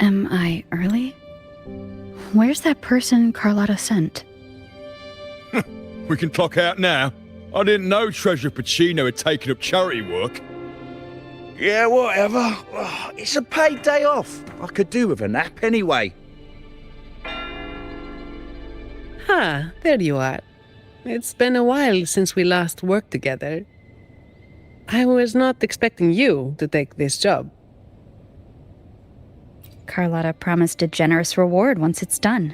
Am I early? Where's that person Carlotta sent? We can clock out now. I didn't know Treasurer Pacino had taken up charity work. Yeah, whatever. It's a paid day off. I could do with a nap anyway. There you are. It's been a while since we last worked together. I was not expecting you to take this job. Carlotta promised a generous reward once it's done.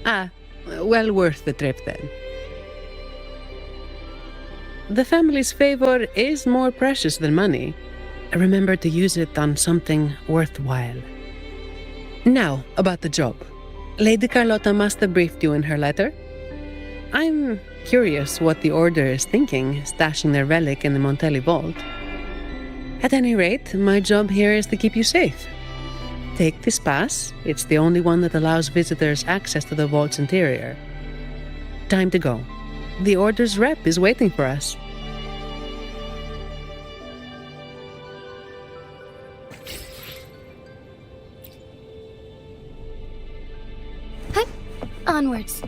Well worth the trip then. The family's favor is more precious than money. Remember to use it on something worthwhile. Now, about the job. Lady Carlotta must have briefed you in her letter. I'm curious what the Order is thinking, stashing their relic in the Montelli vault. At any rate, my job here is to keep you safe. Take this pass. It's the only one that allows visitors access to the vault's interior. Time to go. The Order's rep is waiting for us. Onwards.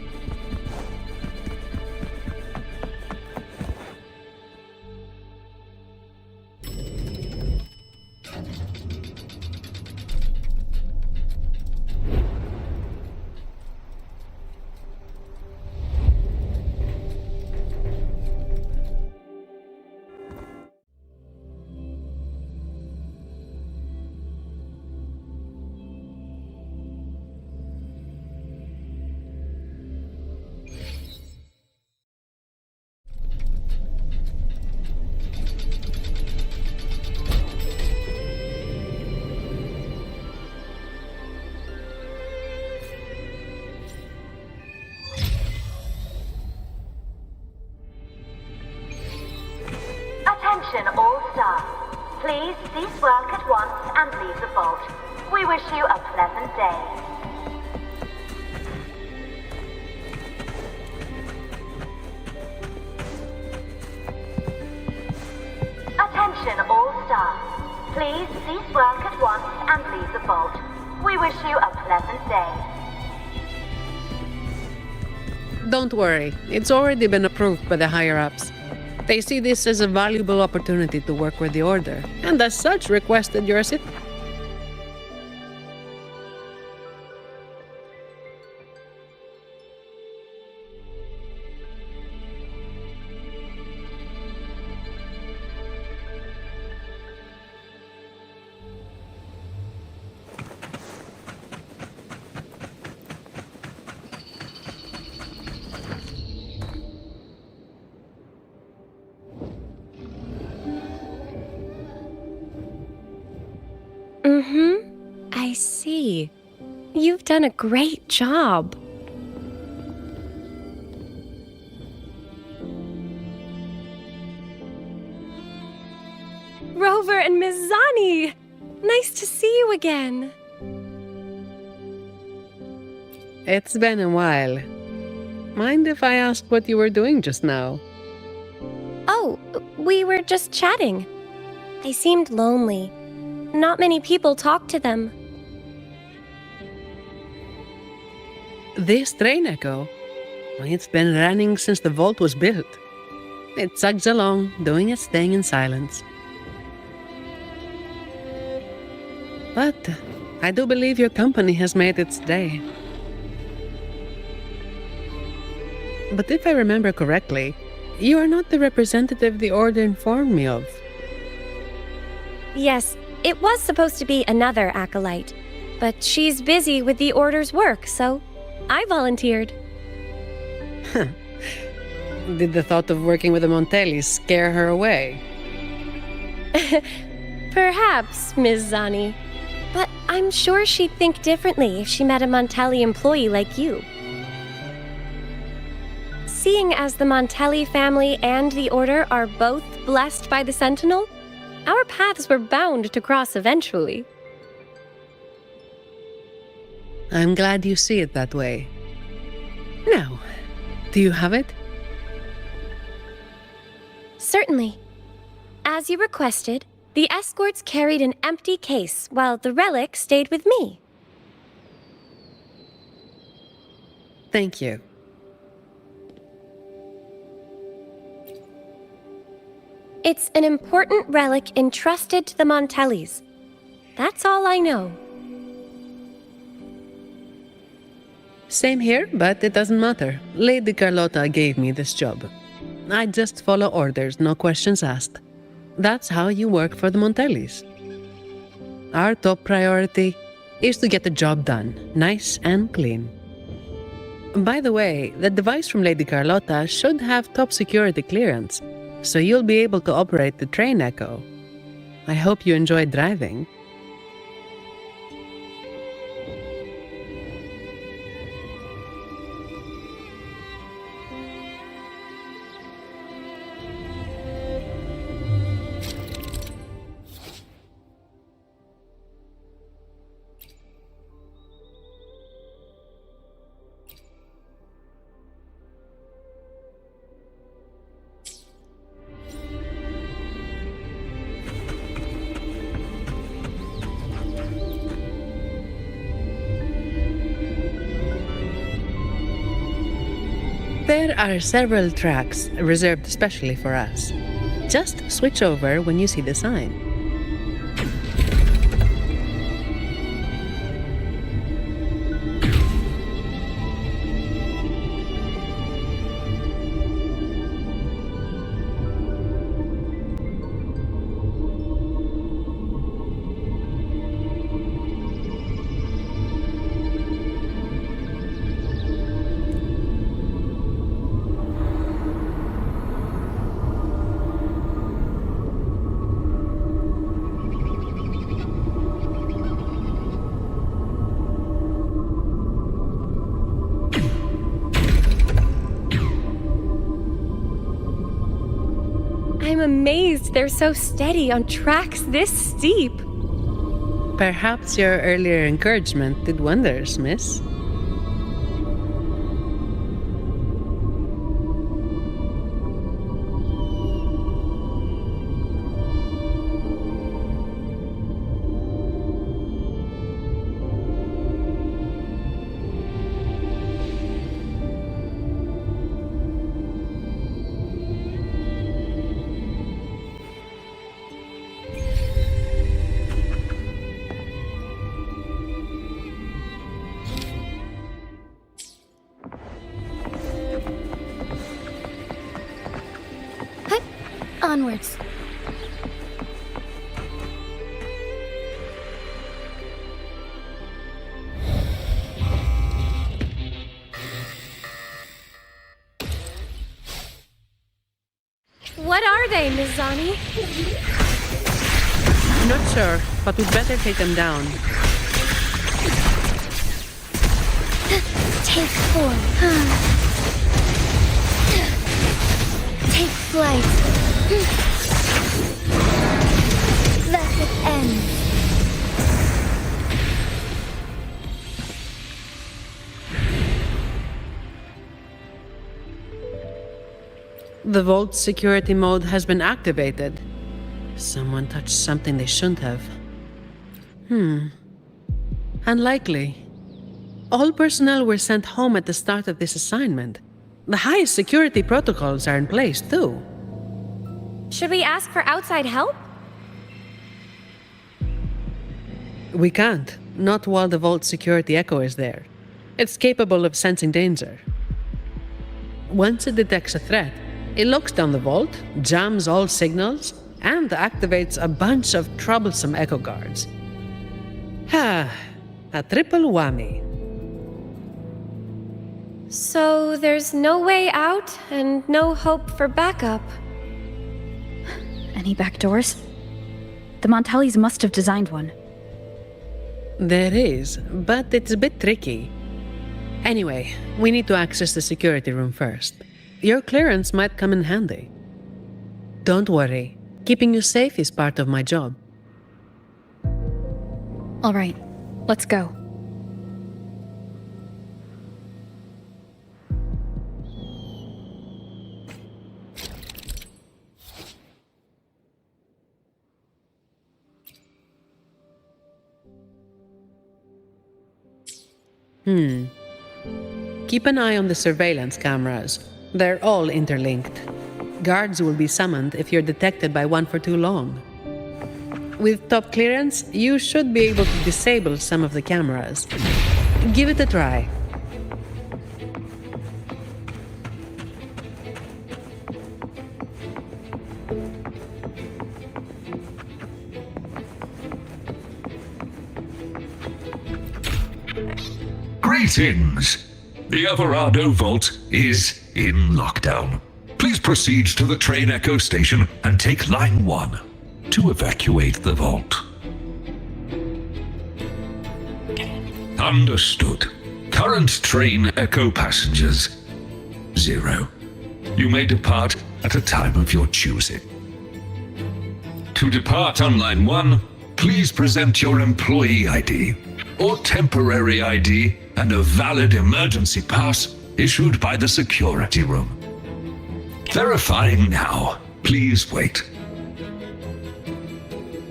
Attention all staff. Please cease work at once and leave the vault. We wish you a pleasant day. Attention all staff. Please cease work at once and leave the vault. We wish you a pleasant day. Don't worry, it's already been approved by the higher-ups. They see this as a valuable opportunity to work with the Order, and as such requested your assistance. I see. You've done a great job. Rover and Miss Zani! Nice to see you again. It's been a while. Mind if I ask what you were doing just now? Oh, we were just chatting. They seemed lonely. Not many people talk to them. This train echo? It's been running since the vault was built. It chugs along, doing its thing in silence. But I do believe your company has made its day. But if I remember correctly, you are not the representative the Order informed me of. Yes, it was supposed to be another acolyte, but she's busy with the Order's work, so I volunteered. Did the thought of working with the Montellis scare her away? Perhaps, Ms. Zani. But I'm sure she'd think differently if she met a Montelli employee like you. Seeing as the Montelli family and the Order are both blessed by the Sentinel, our paths were bound to cross eventually. I'm glad you see it that way. Now, do you have it? Certainly. As you requested, The escorts carried an empty case, while the relic stayed with me. Thank you. It's an important relic entrusted to the Montellis. That's all I know. Same here, but it doesn't matter. Lady Carlotta gave me this job. I just follow orders, no questions asked. That's how you work for the Montellis. Our top priority is to get the job done, nice and clean. By the way, the device from Lady Carlotta should have top security clearance, so you'll be able to operate the train Echo. I hope you enjoyed driving. There are several tracks reserved especially for us. Just switch over when you see the sign. I'm amazed they're so steady on tracks this steep. Perhaps your earlier encouragement did wonders, miss. Onwards. What are they, Ms. Zani? Not sure, but we'd better take them down. Take form. Take flight. Let it end. The vault security mode has been activated. Someone touched something they shouldn't have. Unlikely. All personnel were sent home at the start of this assignment. The highest security protocols are in place, too. Should we ask for outside help? We can't. Not while the vault security echo is there. It's capable of sensing danger. Once it detects a threat, it looks down the vault, jams all signals, and activates a bunch of troublesome echo guards. A triple whammy. So there's no way out and no hope for backup. Any back doors? The Montellis must have designed one. There is, but it's a bit tricky. Anyway, we need to access the security room first. Your clearance might come in handy. Don't worry. Keeping you safe is part of my job. All right, let's go. Keep an eye on the surveillance cameras. They're all interlinked. Guards will be summoned if you're detected by one for too long. With top clearance, you should be able to disable some of the cameras. Give it a try. Greetings! The Alvarado Vault is in lockdown. Please proceed to the train Echo station and take line 1 to evacuate the vault. Understood. Current train Echo passengers 0. You may depart at a time of your choosing. To depart on line 1, please present your employee ID or temporary ID and a valid emergency pass issued by the security room. Verifying now. Please wait.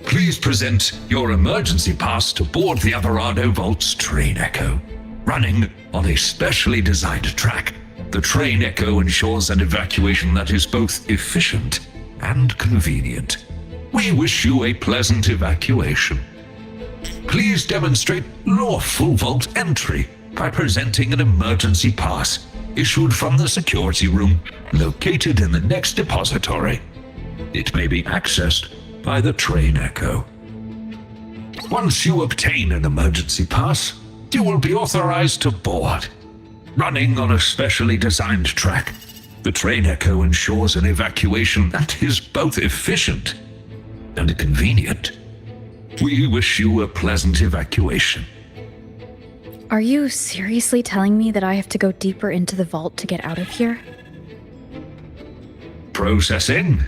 Please present your emergency pass to board the Alvarado Vault's train Echo. Running on a specially designed track, the train Echo ensures an evacuation that is both efficient and convenient. We wish you a pleasant evacuation. Please demonstrate lawful vault entry by presenting an emergency pass issued from the security room located in the next depository. It may be accessed by the train Echo. Once you obtain an emergency pass, you will be authorized to board. Running on a specially designed track, the train Echo ensures an evacuation that is both efficient and convenient. We wish you a pleasant evacuation. Are you seriously telling me that I have to go deeper into the vault to get out of here? Processing.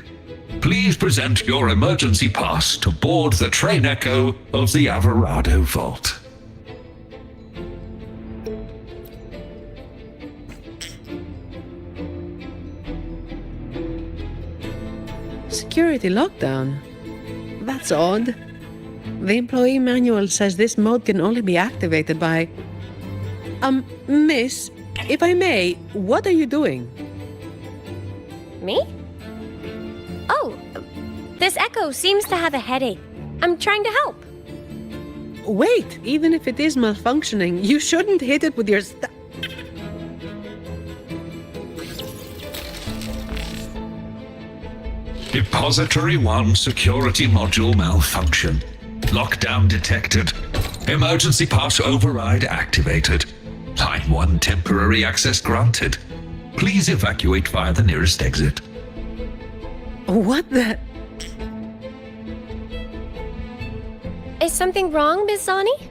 Please present your emergency pass to board the train Echo of the Alvarado Vault. Security lockdown? That's odd. The employee manual says this mode can only be activated by... Miss, if I may, what are you doing? Me? Oh, this Echo seems to have a headache. I'm trying to help. Wait, even if it is malfunctioning, you shouldn't hit it with your Depository 1 security module malfunction. Lockdown detected. Emergency pass override activated. Line 1 temporary access granted. Please evacuate via the nearest exit. What the... Is something wrong, Miss Zani?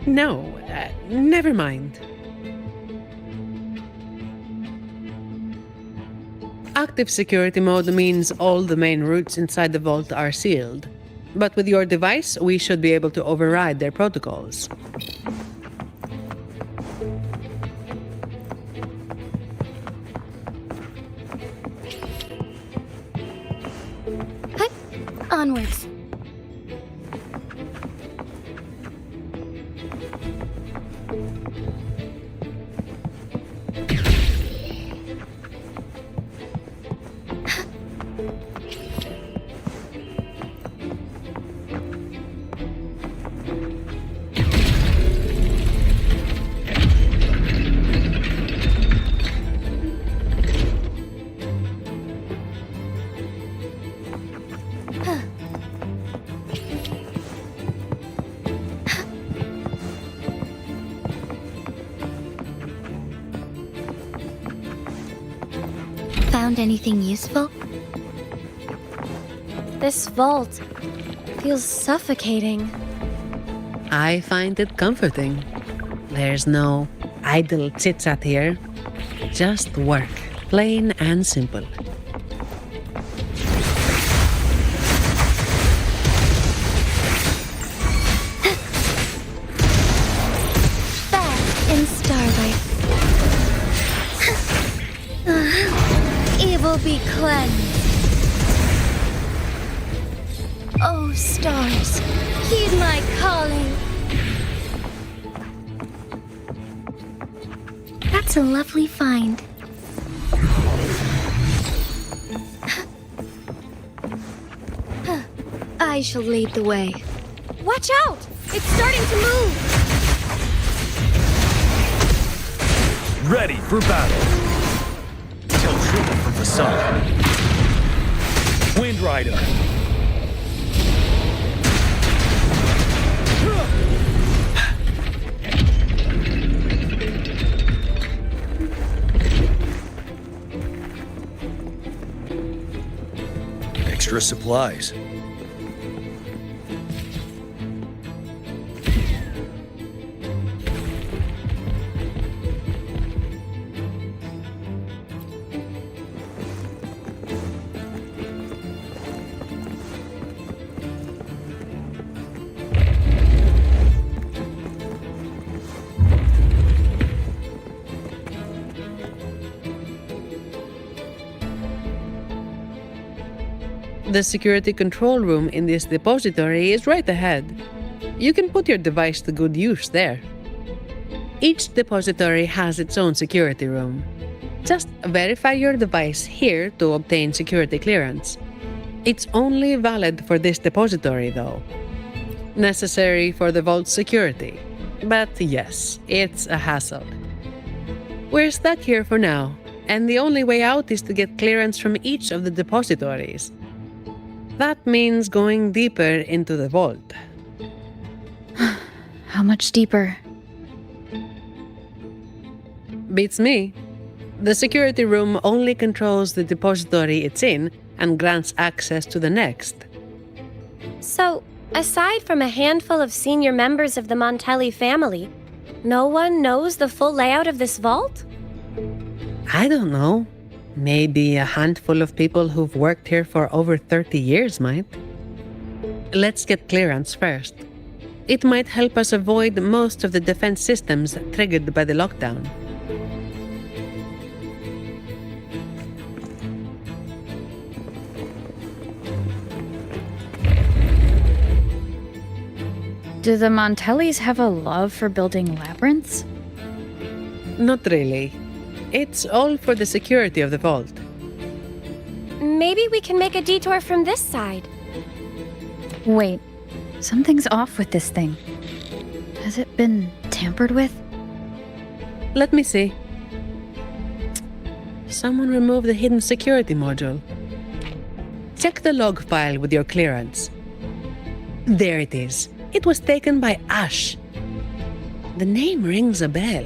No, never mind. Active security mode means all the main routes inside the vault are sealed. But with your device, we should be able to override their protocols. Onwards. Found anything useful? This vault feels suffocating. I find it comforting. There's no idle chit-chat here. Just work, plain and simple. Fast in starlight. Evil be cleansed. Oh, stars, heed my calling. That's a lovely find. I shall lead the way. Watch out! It's starting to move! Ready for battle. Tell trooper from facade. Wind Rider. Extra supplies. The security control room in this depository is right ahead. You can put your device to good use there. Each depository has its own security room. Just verify your device here to obtain security clearance. It's only valid for this depository, though. Necessary for the vault's security. But yes, it's a hassle. We're stuck here for now, and the only way out is to get clearance from each of the depositories. That means going deeper into the vault. How much deeper? Beats me. The security room only controls the depository it's in and grants access to the next. So, aside from a handful of senior members of the Montelli family, no one knows the full layout of this vault? I don't know. Maybe a handful of people who've worked here for over 30 years might. Let's get clearance first. It might help us avoid most of the defense systems triggered by the lockdown. Do the Montellis have a love for building labyrinths? Not really. It's all for the security of the vault. Maybe we can make a detour from this side. Wait, something's off with this thing. Has it been tampered with? Let me see. Someone removed the hidden security module. Check the log file with your clearance. There it is. It was taken by Ash. The name rings a bell.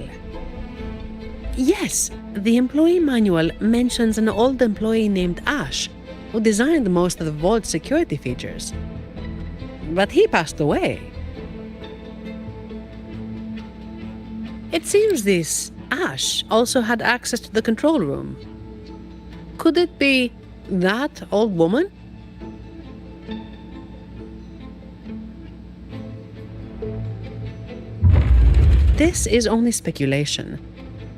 Yes, the employee manual mentions an old employee named Ash, who designed most of the vault's security features. But he passed away. It seems this Ash also had access to the control room. Could it be that old woman? This is only speculation.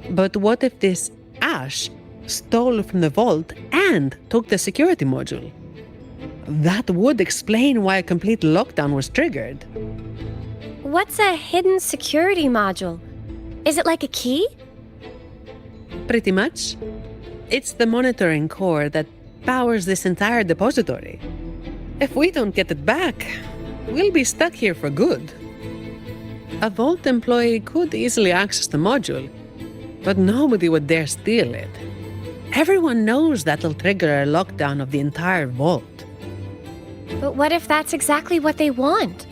But what if this Ash stole from the vault and took the security module? That would explain why a complete lockdown was triggered. What's a hidden security module? Is it like a key? Pretty much. It's the monitoring core that powers this entire depository. If we don't get it back, we'll be stuck here for good. A vault employee could easily access the module, but nobody would dare steal it. Everyone knows that'll trigger a lockdown of the entire vault. But what if that's exactly what they want?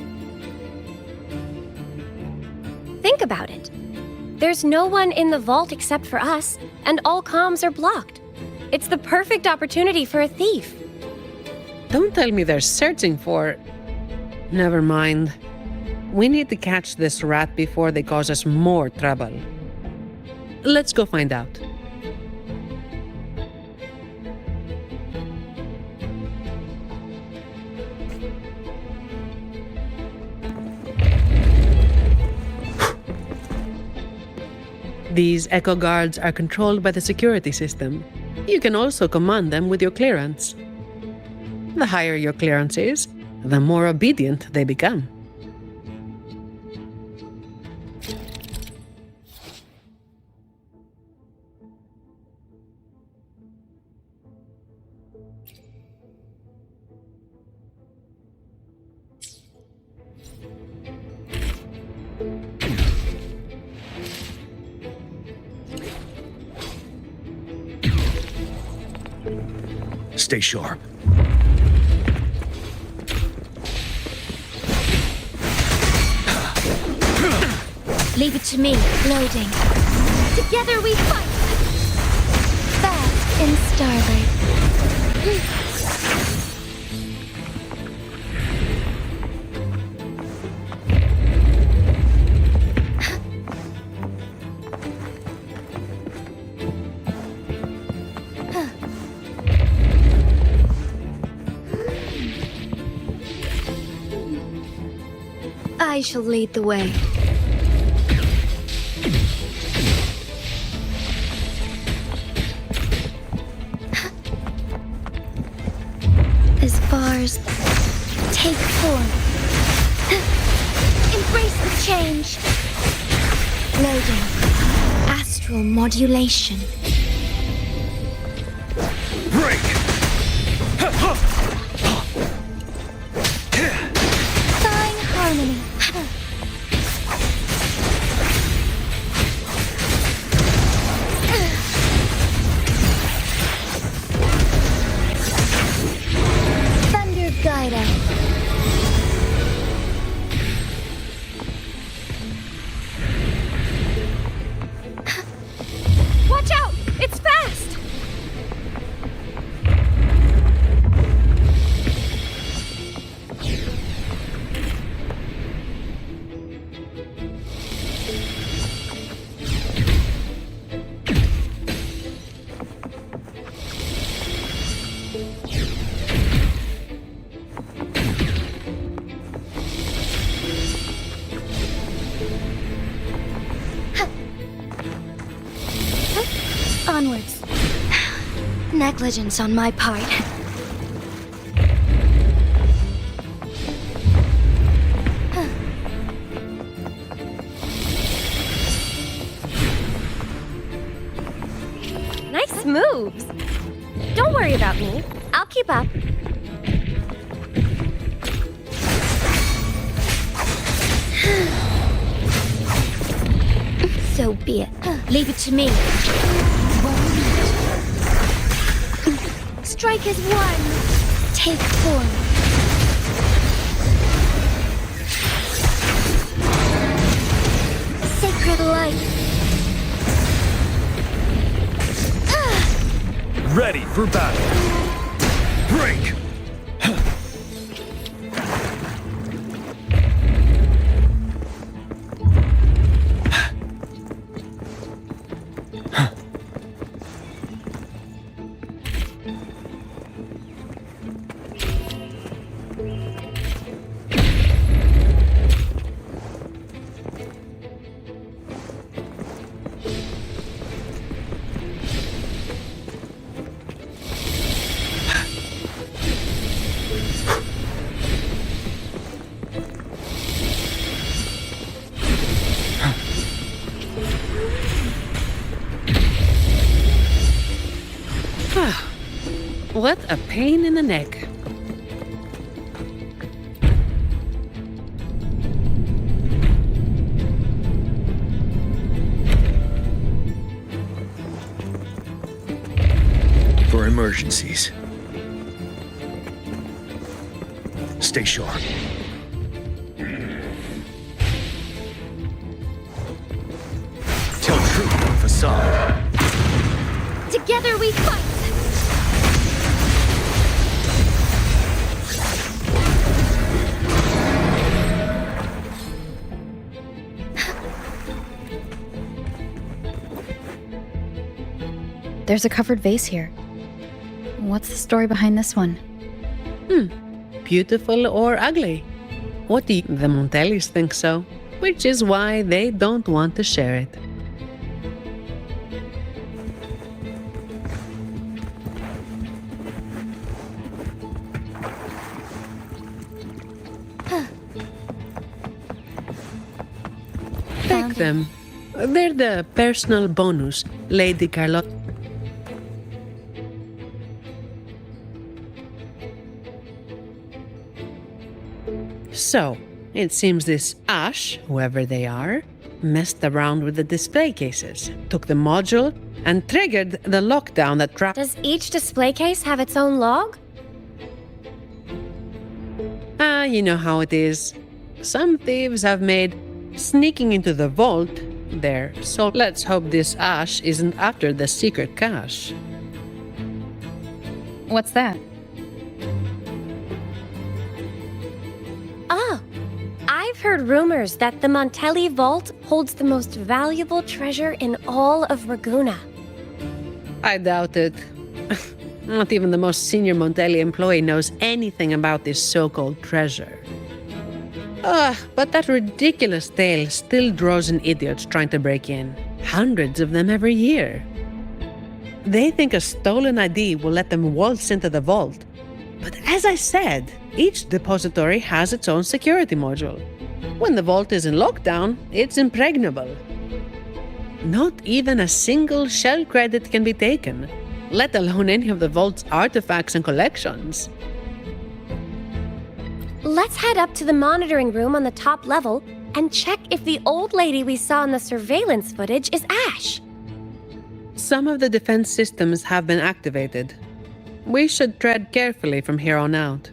Think about it. There's no one in the vault except for us, and all comms are blocked. It's the perfect opportunity for a thief. Don't tell me they're searching for... Never mind. We need to catch this rat before they cause us more trouble. Let's go find out. These Echo Guards are controlled by the security system. You can also command them with your clearance. The higher your clearance is, the more obedient they become. Stay sharp. Leave it to me. Loading. Together we fight! Bask in starlight. I shall lead the way. As far as take form. Embrace the change. Loading. Astral modulation. Break! Fine harmony. Thunder guide us. Watch out! It's fast! Onwards. Negligence on my part. Nice moves. Don't worry about me. I'll keep up. So be it. Leave it to me. Strike as one. Take form. Sacred light. Ready for battle. Break! What a pain in the neck. For emergencies. Stay sharp. Tell truth from facade. Together we fight! There's a covered vase here. What's the story behind this one? Beautiful or ugly? What do the Montellis think so? Which is why they don't want to share it. Take them. They're the personal bonus, Lady Carlotta. So, it seems this Ash, whoever they are, messed around with the display cases, took the module, and triggered the lockdown that trapped. Does each display case have its own log? You know how it is. Some thieves have made sneaking into the vault there, so let's hope this Ash isn't after the secret cache. What's that? Ah, I've heard rumors that the Montelli Vault holds the most valuable treasure in all of Raguna. I doubt it. Not even the most senior Montelli employee knows anything about this so-called treasure. But that ridiculous tale still draws in idiots trying to break in. Hundreds of them every year. They think a stolen ID will let them waltz into the vault. But as I said, each depository has its own security module. When the vault is in lockdown, it's impregnable. Not even a single shell credit can be taken, let alone any of the vault's artifacts and collections. Let's head up to the monitoring room on the top level and check if the old lady we saw in the surveillance footage is Ash. Some of the defense systems have been activated. We should tread carefully from here on out.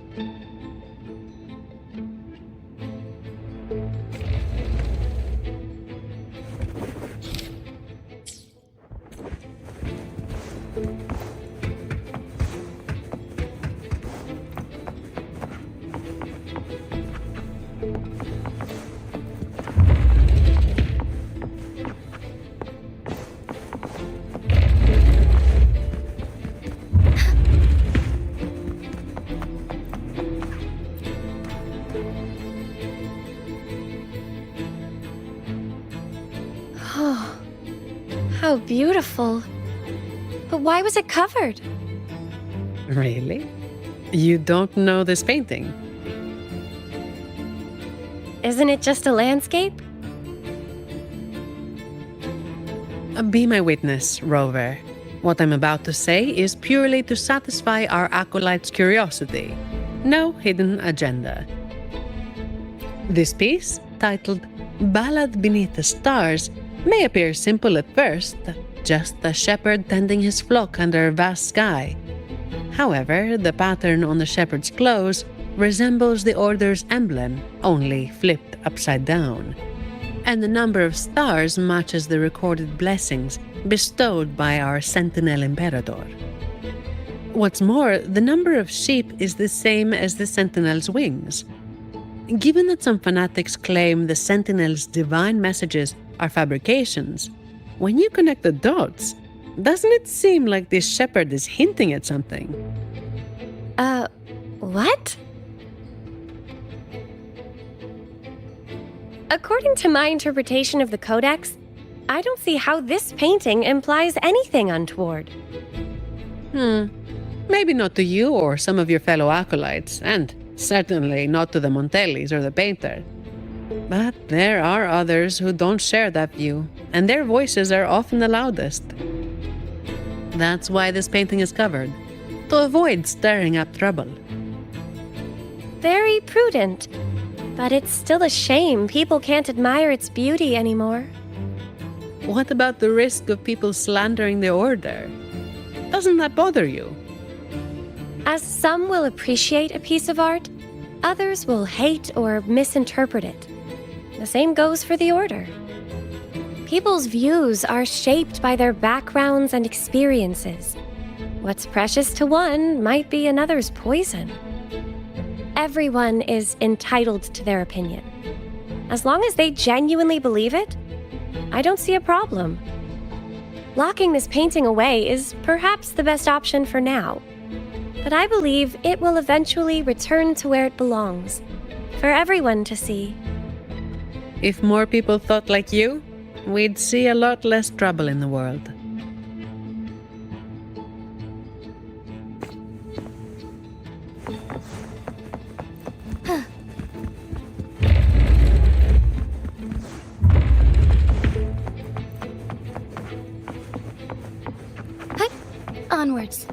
Oh, how beautiful. But why was it covered? Really? You don't know this painting? Isn't it just a landscape? Be my witness, Rover. What I'm about to say is purely to satisfy our acolyte's curiosity. No hidden agenda. This piece, titled Ballad Beneath the Stars, may appear simple at first, just a shepherd tending his flock under a vast sky. However, the pattern on the shepherd's clothes resembles the Order's emblem, only flipped upside down. And the number of stars matches the recorded blessings bestowed by our Sentinel Imperator. What's more, the number of sheep is the same as the Sentinel's wings. Given that some fanatics claim the Sentinel's divine messages are fabrications, when you connect the dots, doesn't it seem like this shepherd is hinting at something? What? According to my interpretation of the Codex, I don't see how this painting implies anything untoward. Maybe not to you or some of your fellow acolytes, and certainly not to the Montellis or the painter. But there are others who don't share that view, and their voices are often the loudest. That's why this painting is covered, to avoid stirring up trouble. Very prudent. But it's still a shame people can't admire its beauty anymore. What about the risk of people slandering the Order? Doesn't that bother you? As some will appreciate a piece of art, others will hate or misinterpret it. The same goes for the Order. People's views are shaped by their backgrounds and experiences. What's precious to one might be another's poison. Everyone is entitled to their opinion. As long as they genuinely believe it, I don't see a problem. Locking this painting away is perhaps the best option for now, but I believe it will eventually return to where it belongs, for everyone to see. If more people thought like you, we'd see a lot less trouble in the world. Onwards.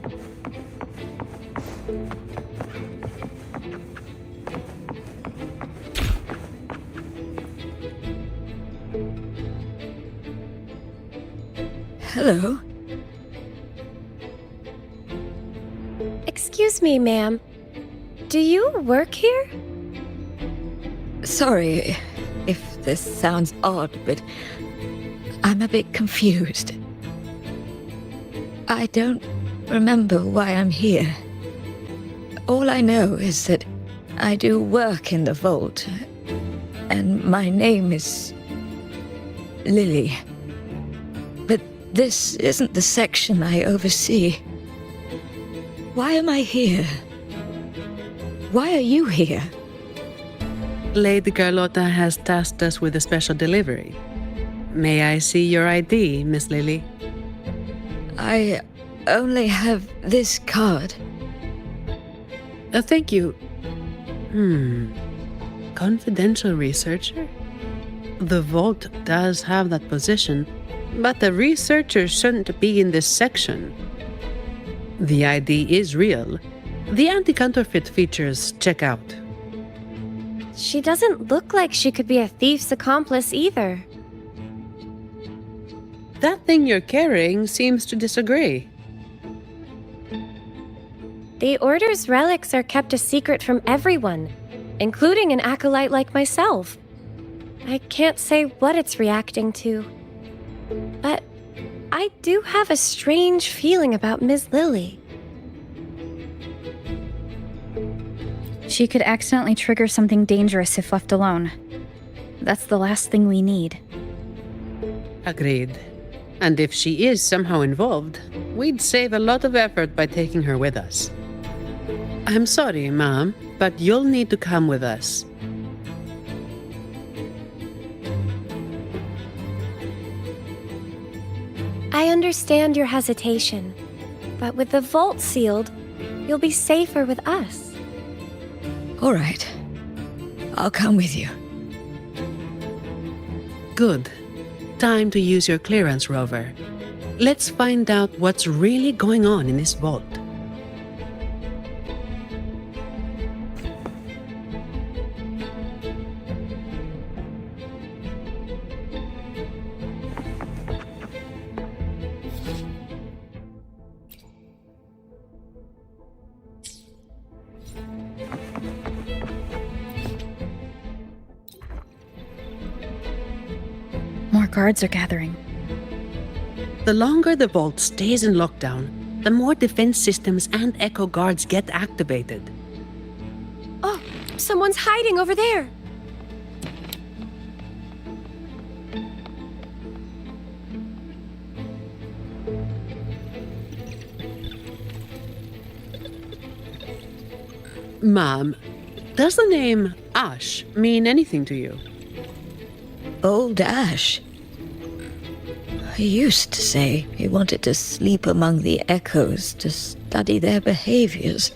Hello. Excuse me, ma'am. Do you work here? Sorry if this sounds odd, but I'm a bit confused. I don't remember why I'm here. All I know is that I do work in the vault, and my name is Lily. But this isn't the section I oversee. Why am I here? Why are you here? Lady Carlotta has tasked us with a special delivery. May I see your ID, Miss Lily? I only have this card. Thank you. Confidential researcher? The vault does have that position, but the researcher shouldn't be in this section. The ID is real. The anti-counterfeit features check out. She doesn't look like she could be a thief's accomplice either. That thing you're carrying seems to disagree. The Order's relics are kept a secret from everyone, including an acolyte like myself. I can't say what it's reacting to. But I do have a strange feeling about Ms. Lily. She could accidentally trigger something dangerous if left alone. That's the last thing we need. Agreed. And if she is somehow involved, we'd save a lot of effort by taking her with us. I'm sorry, Ma'am, but you'll need to come with us. I understand your hesitation, but with the vault sealed, you'll be safer with us. All right. I'll come with you. Good. Time to use your clearance, Rover. Let's find out what's really going on in this vault. More guards are gathering. The longer the vault stays in lockdown, the more defense systems and echo guards get activated. Oh, someone's hiding over there! Ma'am, does the name Ash mean anything to you? Old Ash. He used to say he wanted to sleep among the echoes to study their behaviors.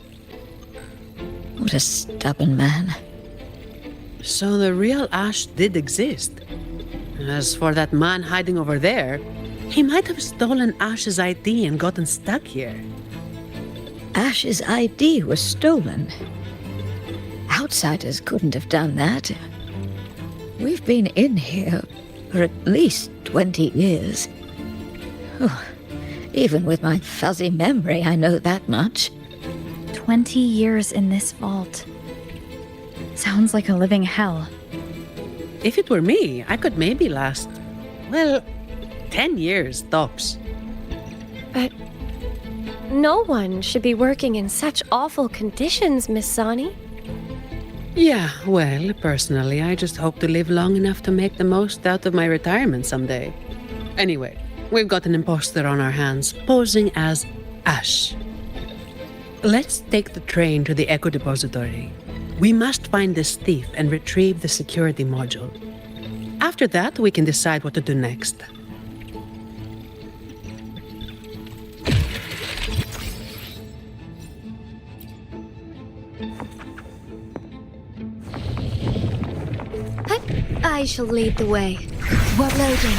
What a stubborn man. So the real Ash did exist. As for that man hiding over there, he might have stolen Ash's ID and gotten stuck here. Ash's ID was stolen. Outsiders couldn't have done that. We've been in here for at least 20 years. Oh, even with my fuzzy memory, I know that much. 20 years in this vault. Sounds like a living hell. If it were me, I could maybe last, 10 years tops. But no one should be working in such awful conditions, Miss Sani. Yeah, well, personally, I just hope to live long enough to make the most out of my retirement someday. Anyway, we've got an imposter on our hands, posing as Ash. Let's take the train to the Echo Depository. We must find this thief and retrieve the security module. After that, we can decide what to do next. I shall lead the way. We're loading.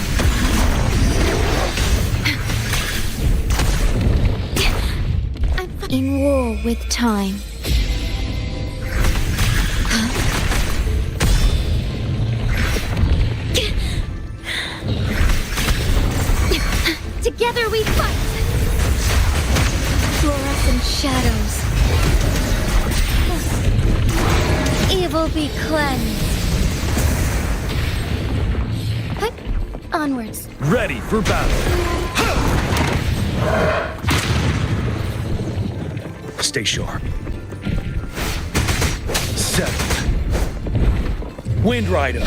I'm in war with time. Together we fight! Fluorescent shadows. Evil be cleansed. But onwards. Ready for battle. Stay sharp. Settled. Wind Rider.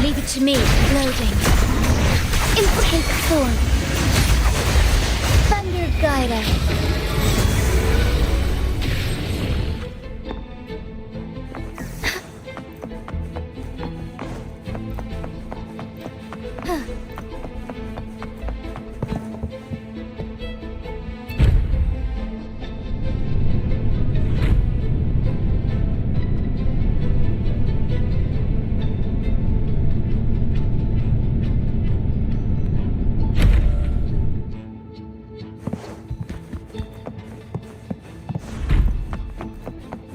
Leave it to me, loading. Take form. Thunder guide us.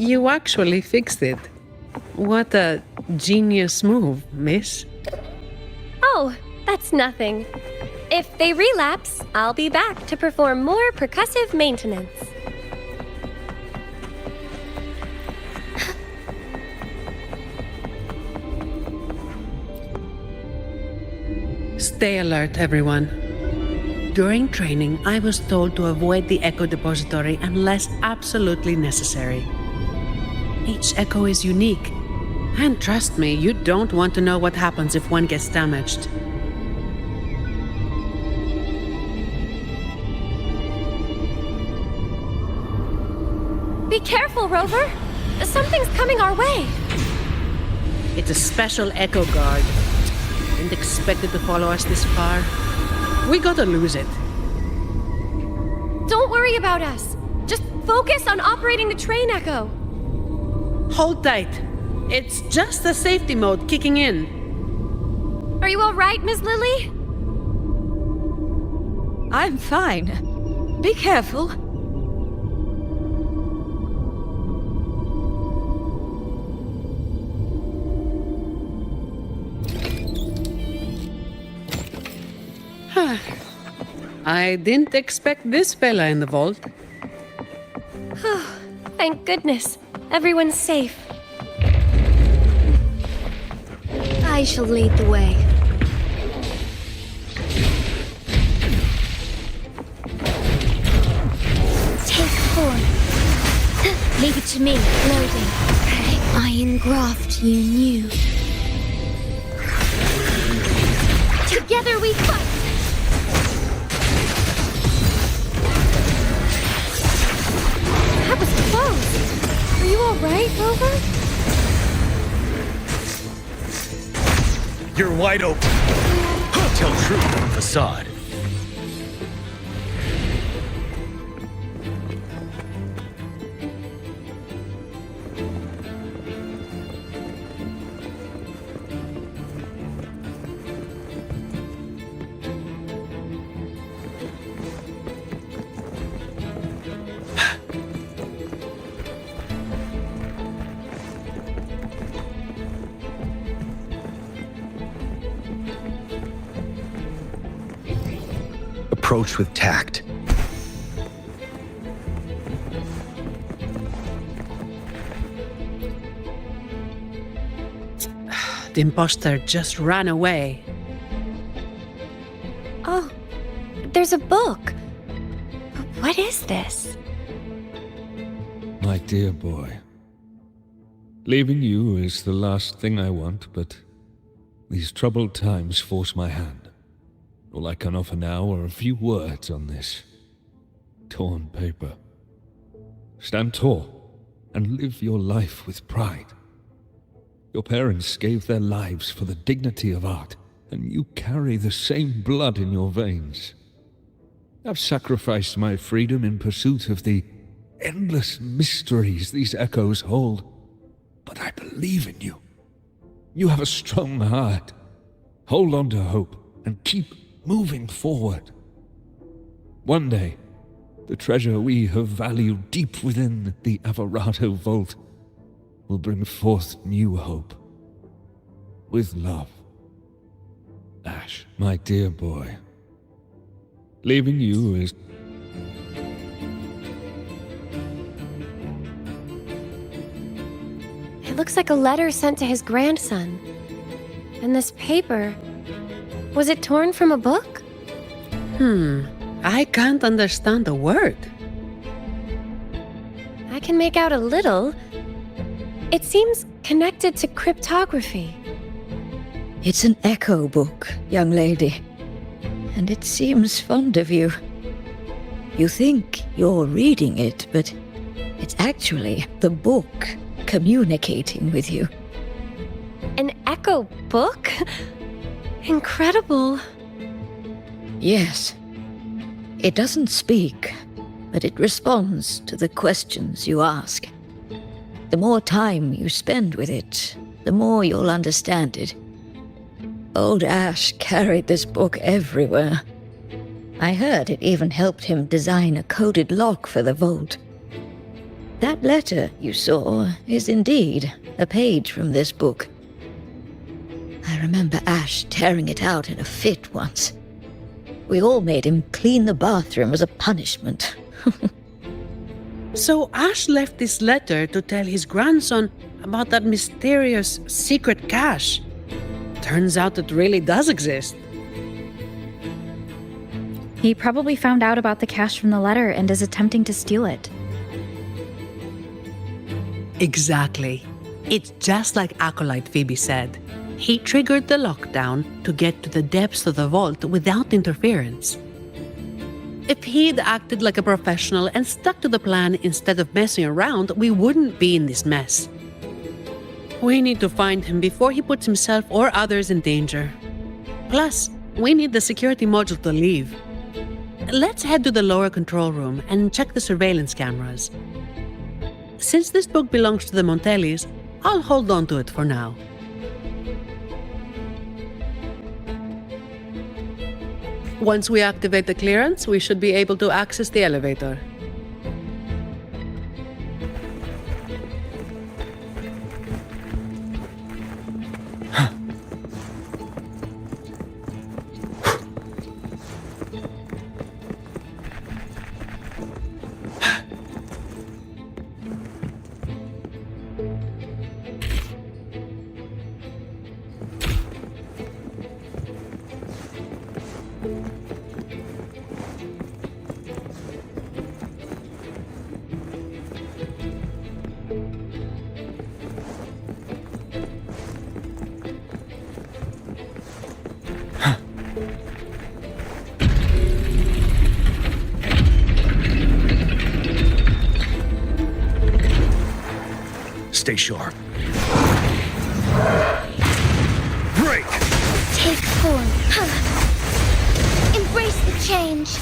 You actually fixed it. What a genius move, miss. Oh, that's nothing. If they relapse, I'll be back to perform more percussive maintenance. Stay alert, everyone. During training, I was told to avoid the Echo Depository unless absolutely necessary. Each echo is unique. And trust me, you don't want to know what happens if one gets damaged. Be careful, Rover! Something's coming our way! It's a special Echo Guard. Didn't expect it to follow us this far. We gotta lose it. Don't worry about us. Just focus on operating the train echo. Hold tight. It's just the safety mode kicking in. Are you all right, Miss Lily? I'm fine. Be careful. I didn't expect this fella in the vault. Thank goodness. Everyone's safe. I shall lead the way. Take form. Leave it to me, loading. I engraft you new. Together we fight! That was close. Are you all right, Rover? You're wide open. Tell truth on facade. Approach with tact. The imposter just ran away. Oh, there's a book. What is this? My dear boy, leaving you is the last thing I want, but these troubled times force my hand. All I can offer now are a few words on this torn paper. Stand tall and live your life with pride. Your parents gave their lives for the dignity of art, and you carry the same blood in your veins. I've sacrificed my freedom in pursuit of the endless mysteries these echoes hold, but I believe in you. You have a strong heart. Hold on to hope and keep moving forward. One day, the treasure we have valued deep within the Alvarado vault will bring forth new hope. With love. Ash, my dear boy. Leaving you is... It looks like a letter sent to his grandson. And this paper... Was it torn from a book? I can't understand a word. I can make out a little. It seems connected to cryptography. It's an echo book, young lady. And it seems fond of you. You think you're reading it, but it's actually the book communicating with you. An echo book? Incredible. Yes. It doesn't speak, but it responds to the questions you ask. The more time you spend with it, the more you'll understand it. Old Ash carried this book everywhere. I heard it even helped him design a coded lock for the vault. That letter you saw is indeed a page from this book. I remember Ash tearing it out in a fit once. We all made him clean the bathroom as a punishment. So Ash left this letter to tell his grandson about that mysterious secret cache. Turns out it really does exist. He probably found out about the cache from the letter and is attempting to steal it. Exactly. It's just like Acolyte Phoebe said. He triggered the lockdown to get to the depths of the vault without interference. If he'd acted like a professional and stuck to the plan instead of messing around, we wouldn't be in this mess. We need to find him before he puts himself or others in danger. Plus, we need the security module to leave. Let's head to the lower control room and check the surveillance cameras. Since this book belongs to the Montellis, I'll hold on to it for now. Once we activate the clearance, we should be able to access the elevator. Stay sharp. Break! Take form. Embrace the change.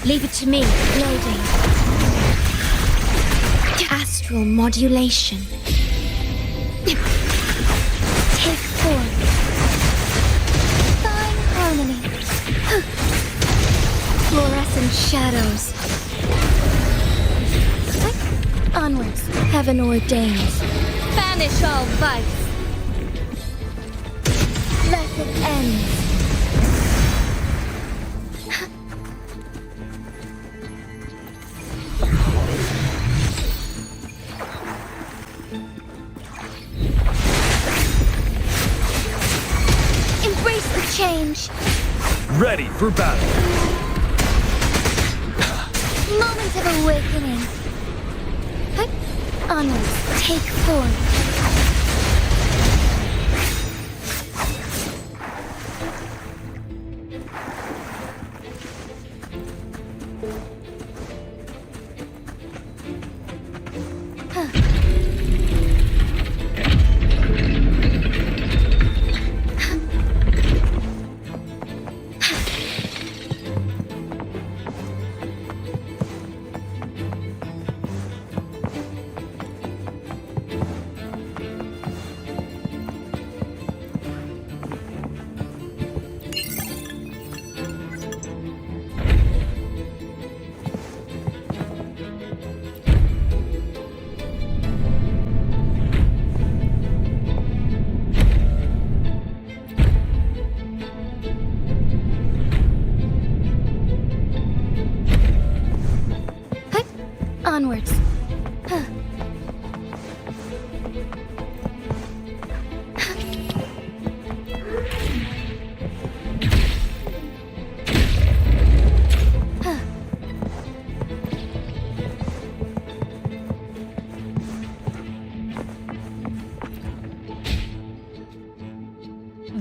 Leave it to me. Loading. Astral modulation. Take form. Fine harmony. Fluorescent shadows. Onwards, heaven ordains. Banish all vice. Blessed ends. Change. Ready for battle. Moment of awakening. Onwards, take form.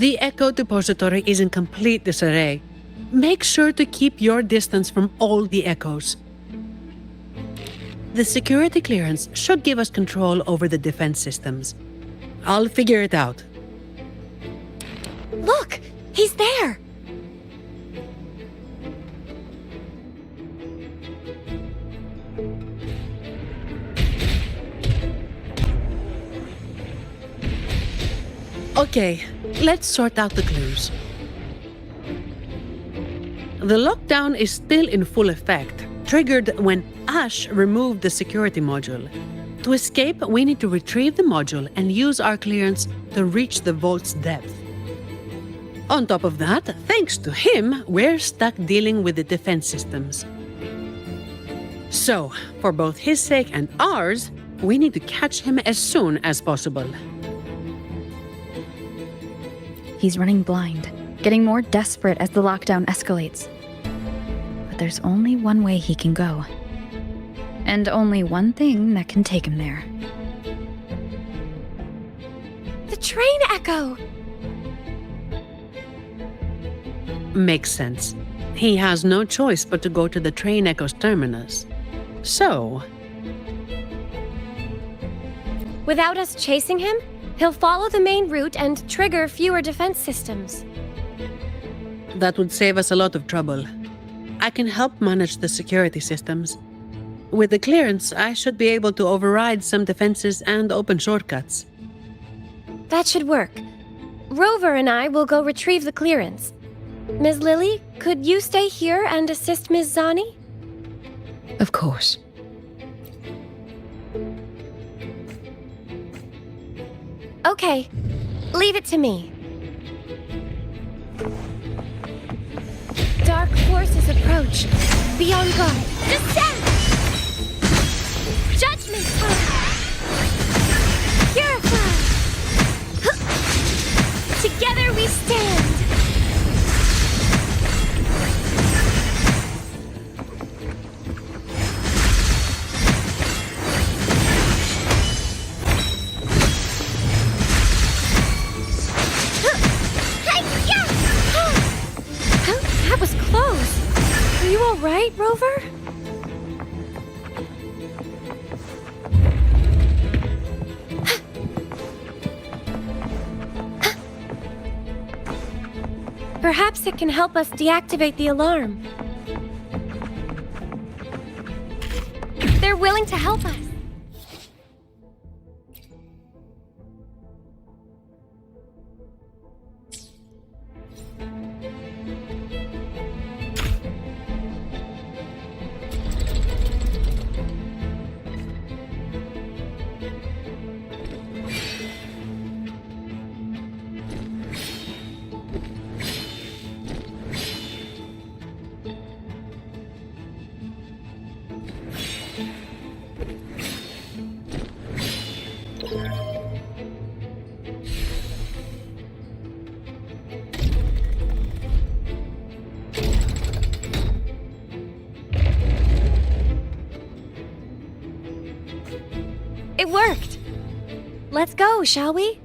The Echo Depository is in complete disarray. Make sure to keep your distance from all the echoes. The security clearance should give us control over the defense systems. I'll figure it out. Look! He's there! Okay, let's sort out the clues. The lockdown is still in full effect, triggered when Ash removed the security module. To escape, we need to retrieve the module and use our clearance to reach the vault's depth. On top of that, thanks to him, we're stuck dealing with the defense systems. So, for both his sake and ours, we need to catch him as soon as possible. He's running blind, getting more desperate as the lockdown escalates. But there's only one way he can go. And only one thing that can take him there. The train echo! Makes sense. He has no choice but to go to the train echo's terminus. So, Without us chasing him, he'll follow the main route and trigger fewer defense systems. that would save us a lot of trouble. I can help manage the security systems. With the clearance, I should be able to override some defenses and open shortcuts. That should work. Rover and I will go retrieve the clearance. Ms. Lily, could you stay here and assist Ms. Zani? Of course. Okay, leave it to me. Dark forces approach. Be on guard. Descend! Judgment time! Purify! Together we stand! That was close. Are you all right, Rover? Perhaps it can help us deactivate the alarm. They're willing to help us. It worked! Let's go, shall we?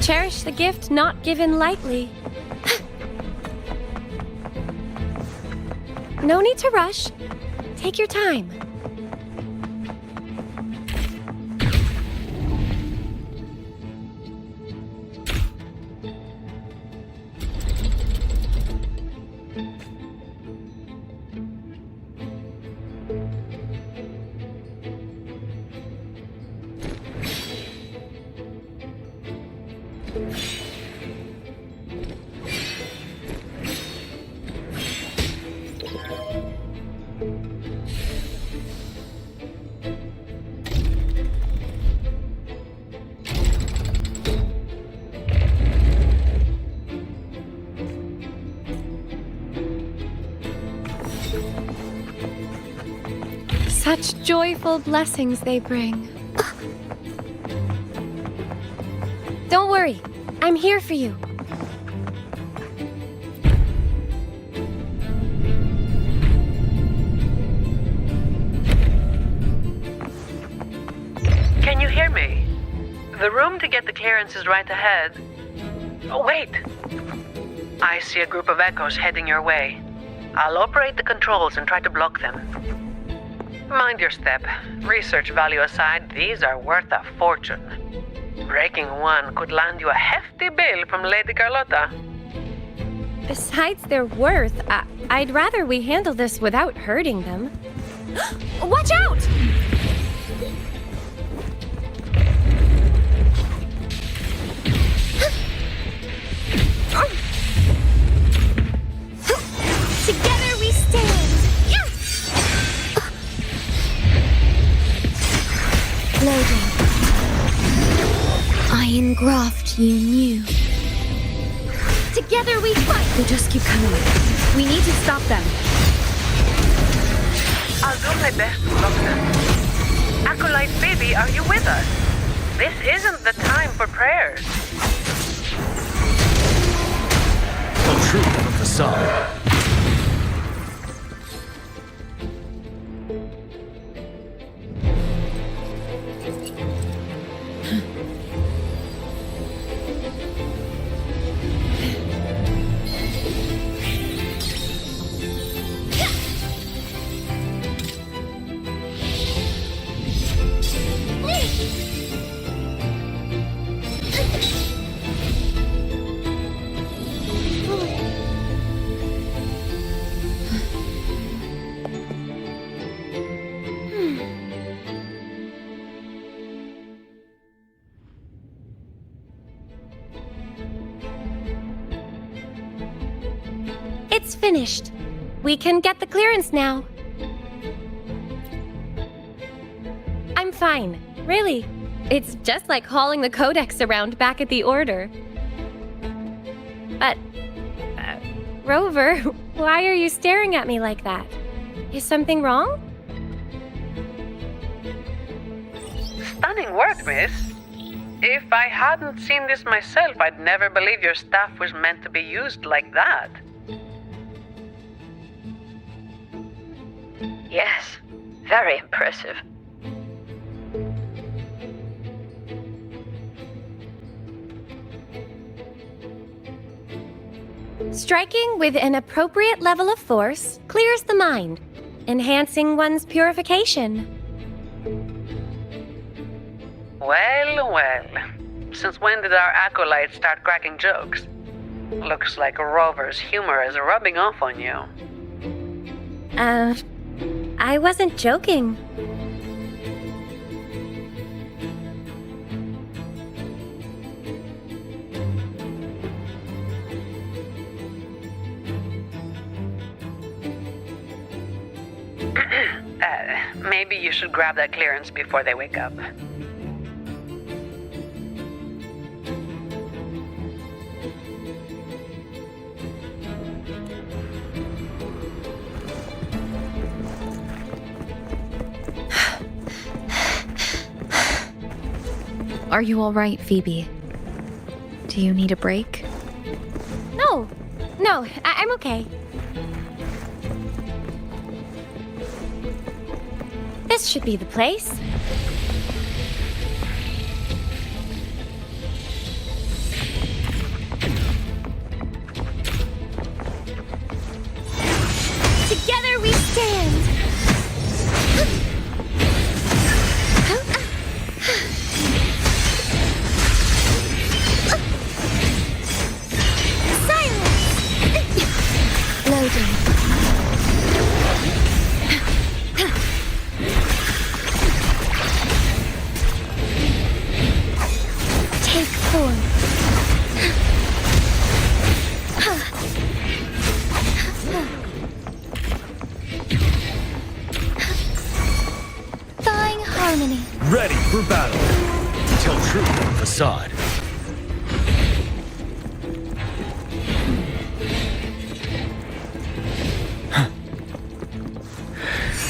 Cherish the gift not given lightly. No need to rush. Take your time. Such joyful blessings they bring. Don't worry, I'm here for you. Can you hear me? The room to get the clearance is right ahead. Oh, wait! I see a group of echoes heading your way. I'll operate the controls and try to block them. Mind your step. Research value aside, these are worth a fortune. Breaking one could land you a hefty bill from Lady Carlotta. Besides their worth, I'd rather we handle this without hurting them. Watch out! Together we stand! Loading. Iron graft you knew. Together we fight! They just keep coming. We need to stop them. I'll do my best to block them. Acolyte baby, are you with us? This isn't the time for prayers. Tell truth on the facade. It's finished. We can get the clearance now. I'm fine, really. It's just like hauling the codex around back at the Order. But, Rover, why are you staring at me like that? Is something wrong? Stunning work, miss. If I hadn't seen this myself, I'd never believe your staff was meant to be used like that. Yes, very impressive. Striking with an appropriate level of force clears the mind, enhancing one's purification. Well, well. Since when did our acolytes start cracking jokes? Looks like Rover's humor is rubbing off on you. I wasn't joking. Maybe you should grab that clearance before they wake up. Are you all right, Phoebe? Do you need a break? No, I'm okay. This should be the place. Together we stand! Loading. form. Thawing harmony. Ready for battle. Tell truth on facade.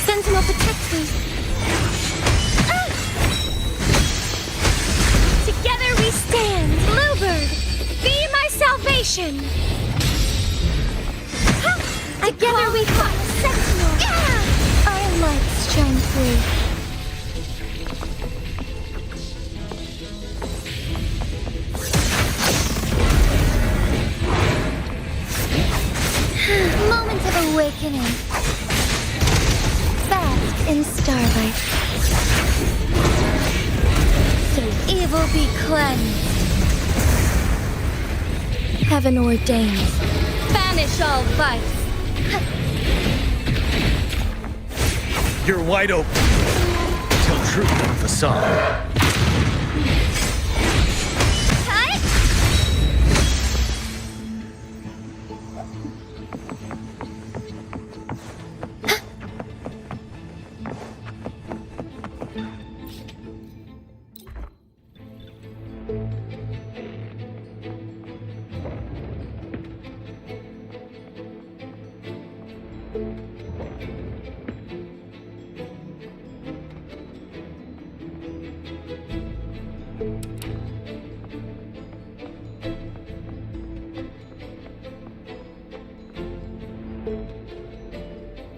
Sentinel protect me. Together we stand. Bluebird, be my salvation. Together we fight. Sentinel. Our lights shine through. Moment of awakening. Bask in starlight. So evil be cleansed. Heaven ordains. Banish all vice. You're wide open. Tell truth on facade.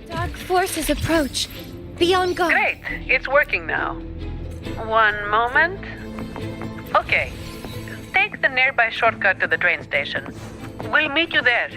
Dark forces approach. Be on guard. Great, it's working now. One moment. Okay, take the nearby shortcut to the train station. We'll meet you there.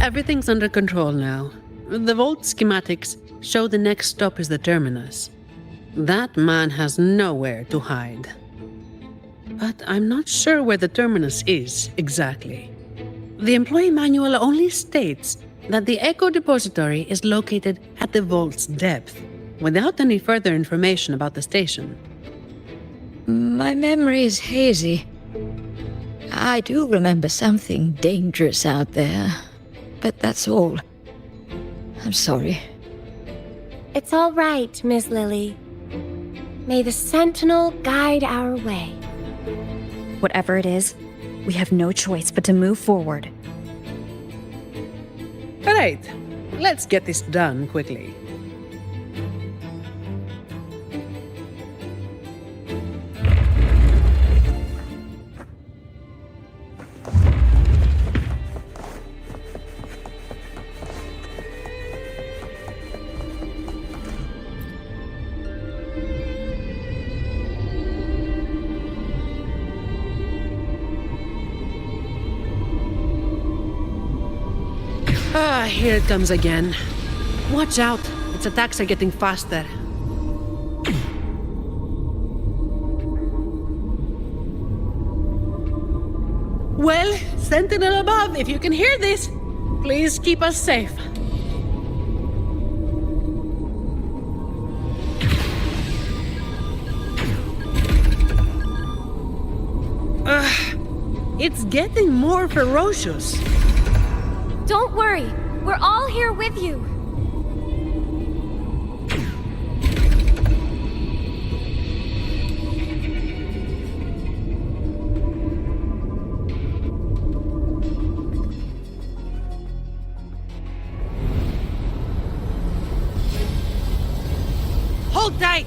Everything's under control now. The Vault schematics show the next stop is the terminus. That man has nowhere to hide. But I'm not sure where the terminus is exactly. The employee manual only states that the Echo Depository is located at the Vault's depth, without any further information about the station. My memory is hazy. I do remember something dangerous out there, but that's all. I'm sorry. It's all right, Miss Lily. May the Sentinel guide our way. Whatever it is, we have no choice but to move forward. All right, let's get this done quickly. Ah, here it comes again. Watch out, its attacks are getting faster. Well, Sentinel above, if you can hear this, please keep us safe. It's getting more ferocious. Don't worry, we're all here with you. Hold tight!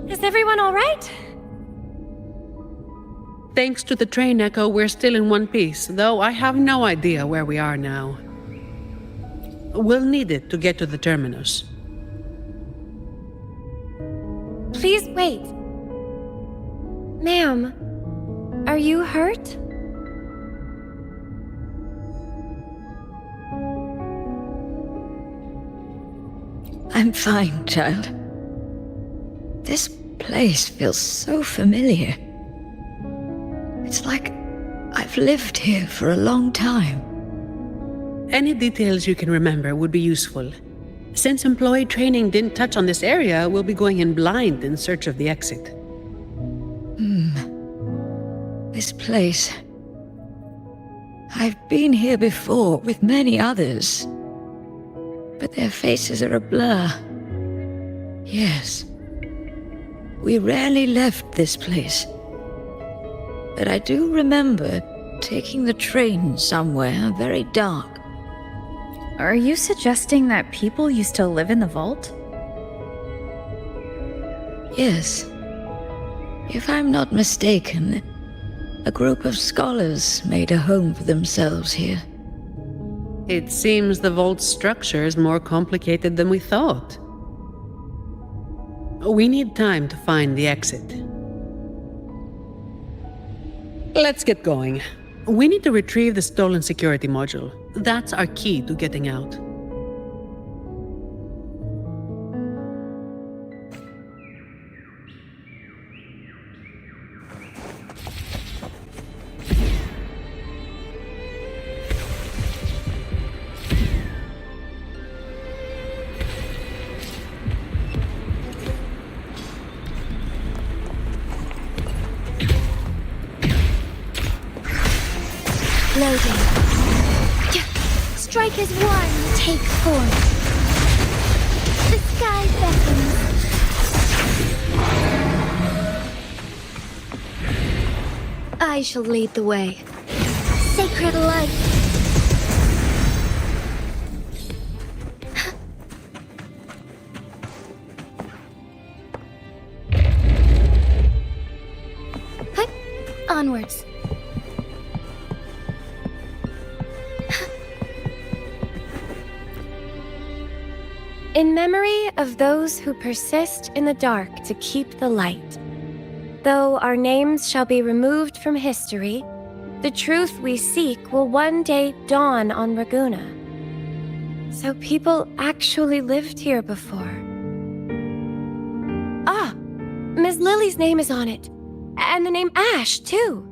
Is everyone all right? Thanks to the train echo, we're still in one piece, though I have no idea where we are now. We'll need it to get to the terminus. Please wait. Ma'am, are you hurt? I'm fine, child. This place feels so familiar. It's like I've lived here for a long time. Any details you can remember would be useful. Since employee training didn't touch on this area, we'll be going in blind in search of the exit. This place. I've been here before with many others, but their faces are a blur. Yes. We rarely left this place. But I do remember taking the train somewhere very dark. Are you suggesting that people used to live in the vault? Yes. If I'm not mistaken, a group of scholars made a home for themselves here. It seems the vault's structure is more complicated than we thought. We need time to find the exit. Let's get going. We need to retrieve the stolen security module. That's our key to getting out. Loading. Strike as one. Take form. The sky beckons. I shall lead the way. Sacred light. Onwards. In memory of those who persist in the dark to keep the light. Though our names shall be removed from history, the truth we seek will one day dawn on Raguna. So people actually lived here before. Ah! Miss Lily's name is on it. And the name Ash, too.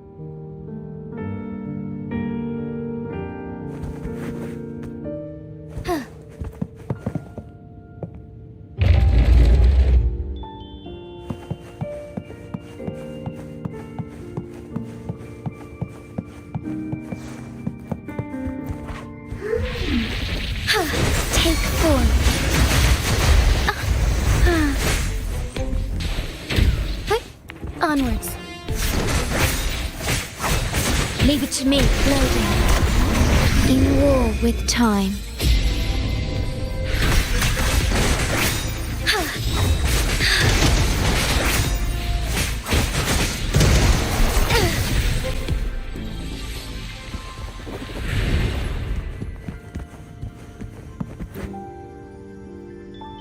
Take form. Onwards. Leave it to me. Loading. In war with time.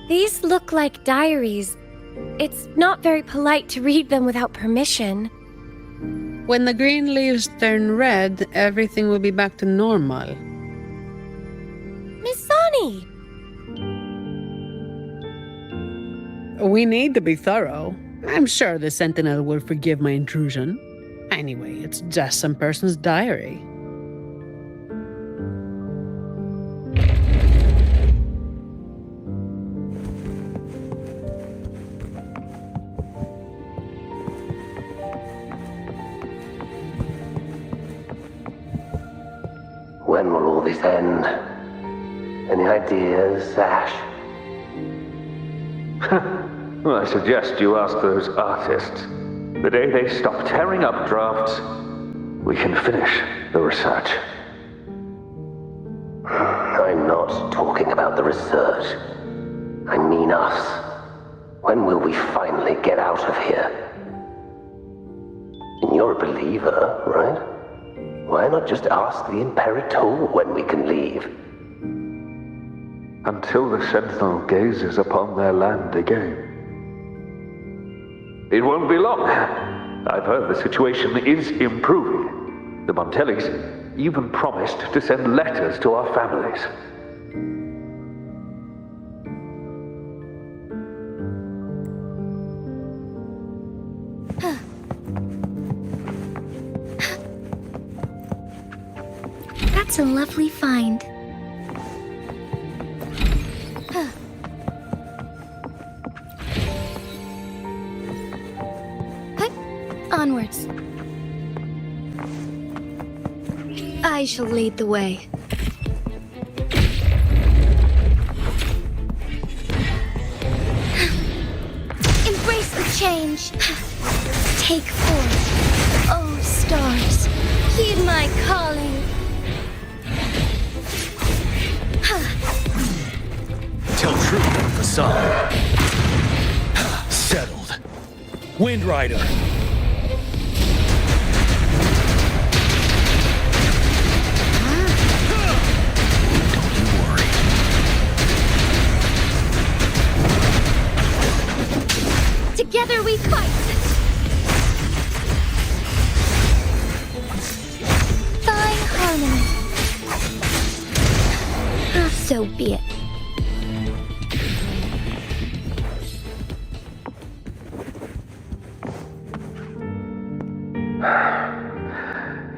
These look like diaries. It's not very polite to read them without permission. When the green leaves turn red, everything will be back to normal. Miss Sani! We need to be thorough. I'm sure the Sentinel will forgive my intrusion. Anyway, it's just some person's diary. When will all this end? Any ideas, Ash? Well, I suggest you ask those artists. The day they stop tearing up drafts, we can finish the research. I'm not talking about the research. I mean us. When will we finally get out of here? And you're a believer, right? Why not just ask the Imperator when we can leave? Until the Sentinel gazes upon their land again. It won't be long. I've heard the situation is improving. The Montellis even promised to send letters to our families. That's a lovely find. Onwards. I shall lead the way. Embrace the change. Take forth. Oh, stars, heed my calling. Tell truth on facade. Settled. Wind Rider. Together we fight! Fine harmony. So be it.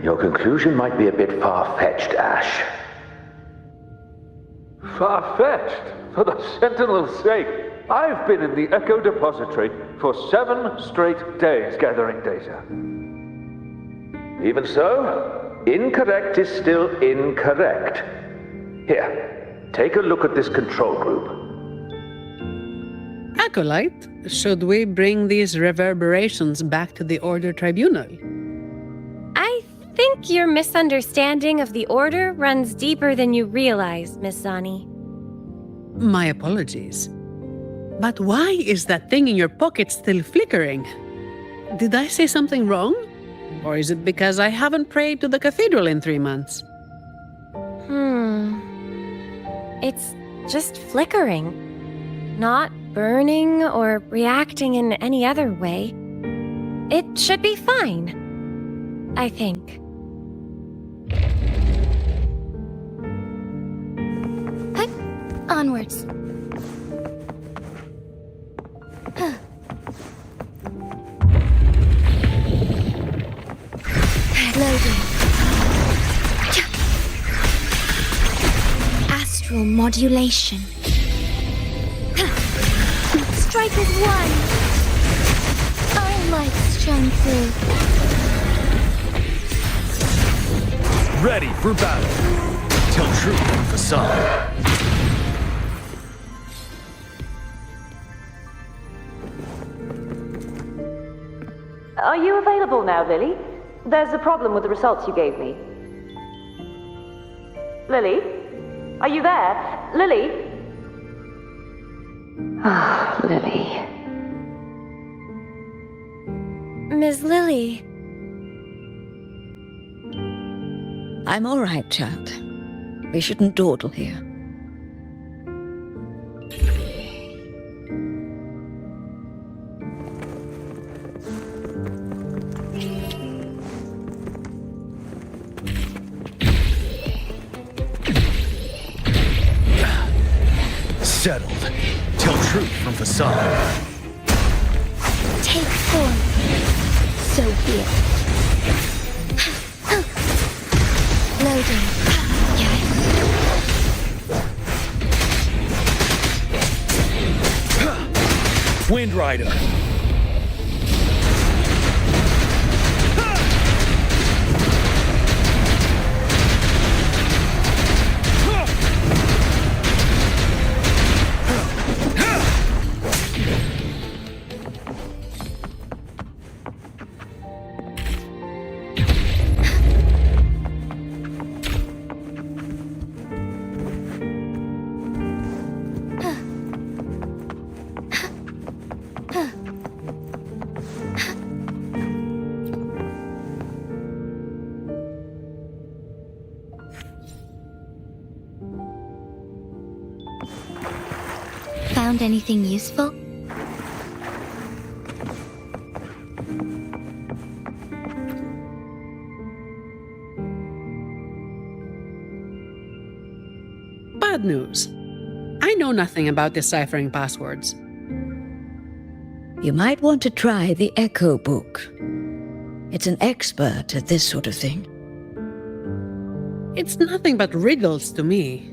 Your conclusion might be a bit far-fetched, Ash. Far-fetched? For the Sentinel's sake. I've been in the Echo Depository for 7 straight days gathering data. Even so, incorrect is still incorrect. Here, take a look at this control group. Acolyte, should we bring these reverberations back to the Order Tribunal? I think your misunderstanding of the Order runs deeper than you realize, Miss Zani. My apologies. But why is that thing in your pocket still flickering? Did I say something wrong? Or is it because I haven't prayed to the cathedral in 3 months? It's just flickering. Not burning or reacting in any other way. It should be fine, I think. Onwards. Loading. Astral modulation. Strike as one. Our lights shine through. Ready for battle. Tell truth on facade. Are you available now, Lily? There's a problem with the results you gave me. Lily? Are you there? Lily? Ah, Lily. Ms. Lily. I'm all right, child. We shouldn't dawdle here. Settled. Tell truth from facade. Take form. So be it. Loading. Wind Rider. found anything useful? Bad news. I know nothing about deciphering passwords. You might want to try the Echo book. It's an expert at this sort of thing. It's nothing but riddles to me.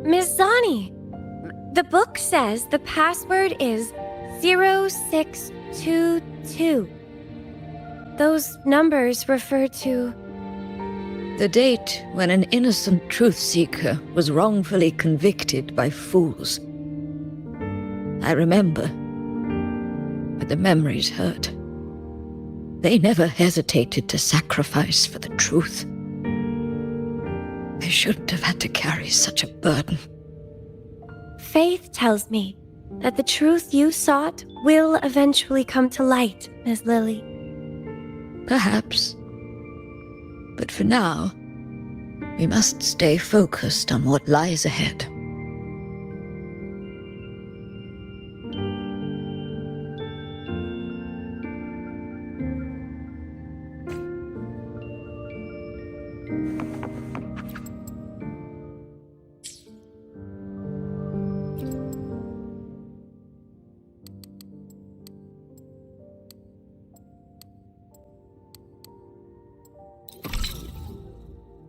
Miss Zani, the book says the password is 0622. Those numbers refer to... The date when an innocent truth seeker was wrongfully convicted by fools. I remember, but the memories hurt. They never hesitated to sacrifice for the truth. They shouldn't have had to carry such a burden. Faith tells me that the truth you sought will eventually come to light, Miss Lily. Perhaps. But for now, we must stay focused on what lies ahead.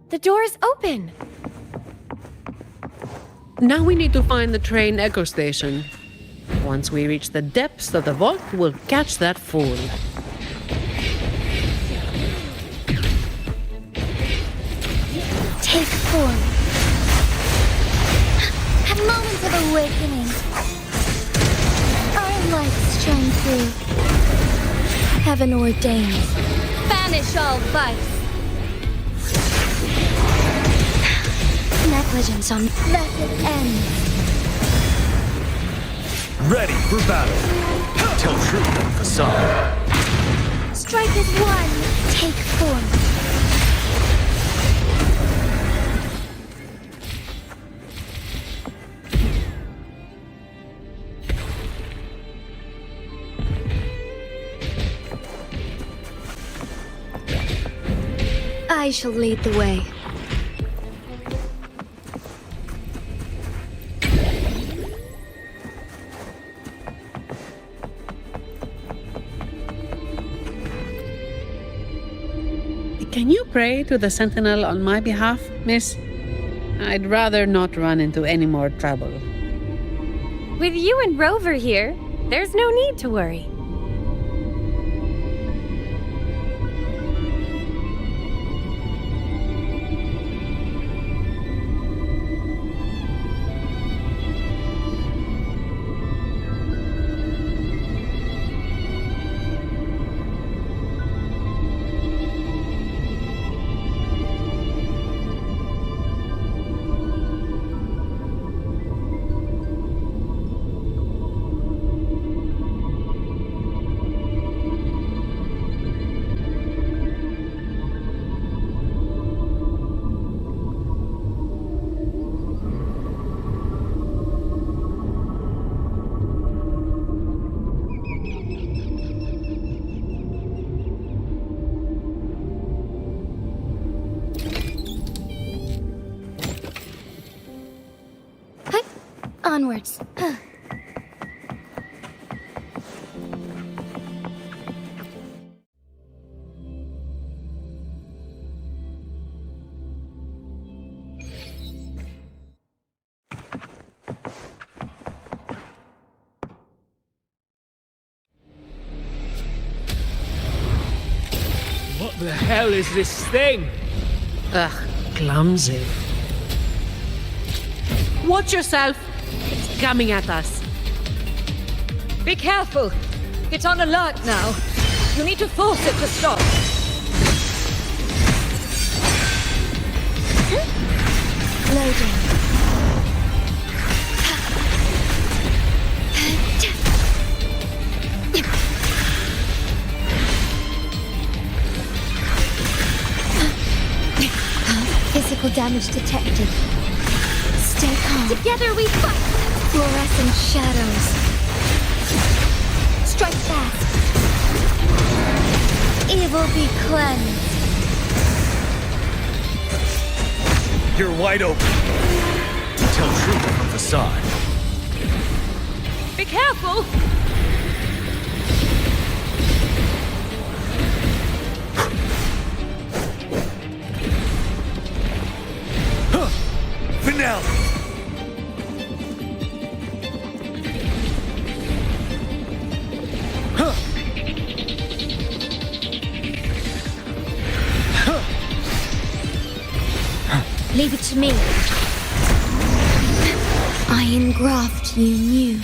The door's open! Now we need to find the train echo station. Once we reach the depths of the vault, we'll catch that fool. Take form. Have moments of awakening. Our lights shine through. Heaven ordains. Banish all vice. Negligence on blessed end. Ready for battle. Tell truth on facade. Strike as one. Take form. I shall lead the way. Can you pray to the Sentinel on my behalf, miss? I'd rather not run into any more trouble. With you and Rover here, there's no need to worry. Onwards. What the hell is this thing? Ugh, clumsy. Watch yourself! It's coming at us. Be careful! It's on alert now. You need to force it to stop. Loading. Physical damage detected. Stay calm. Together we fight! Fluorescent shadows. Strike fast! Evil be cleansed. You're wide open. Tell truth from facade. Be careful! Finale! Leave it to me. Iron graft you knew.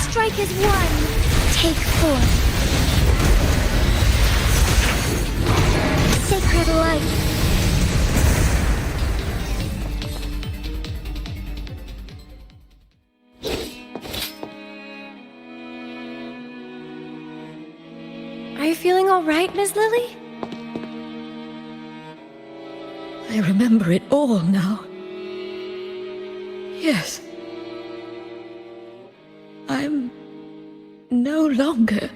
Strike as one! Take forth. Sacred light. Are you feeling all right, Miss Lily? I remember it all now. Yes. I'm no longer.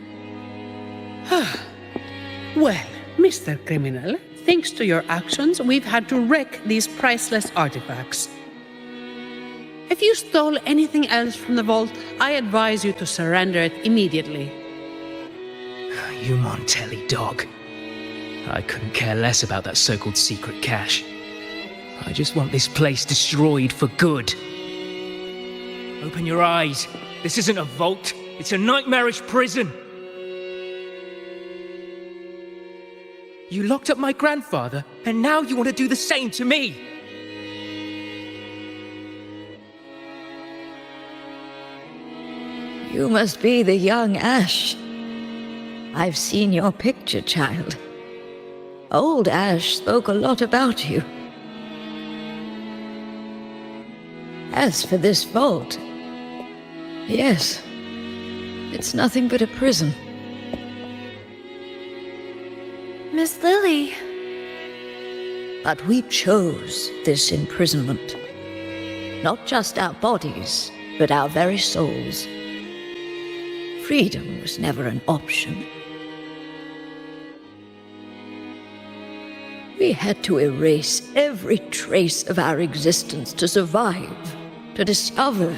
Well, Mr. Criminal, thanks to your actions, we've had to wreck these priceless artifacts. If you stole anything else from the vault, I advise you to surrender it immediately. You Montelli dog. I couldn't care less about that so-called secret cache. I just want this place destroyed for good. Open your eyes. This isn't a vault. It's a nightmarish prison. You locked up my grandfather, and now you want to do the same to me. You must be the young Ash. I've seen your picture, child. Old Ash spoke a lot about you. As for this vault, yes, it's nothing but a prison. Miss Lily. But we chose this imprisonment. Not just our bodies, but our very souls. Freedom was never an option. We had to erase every trace of our existence to survive, to discover,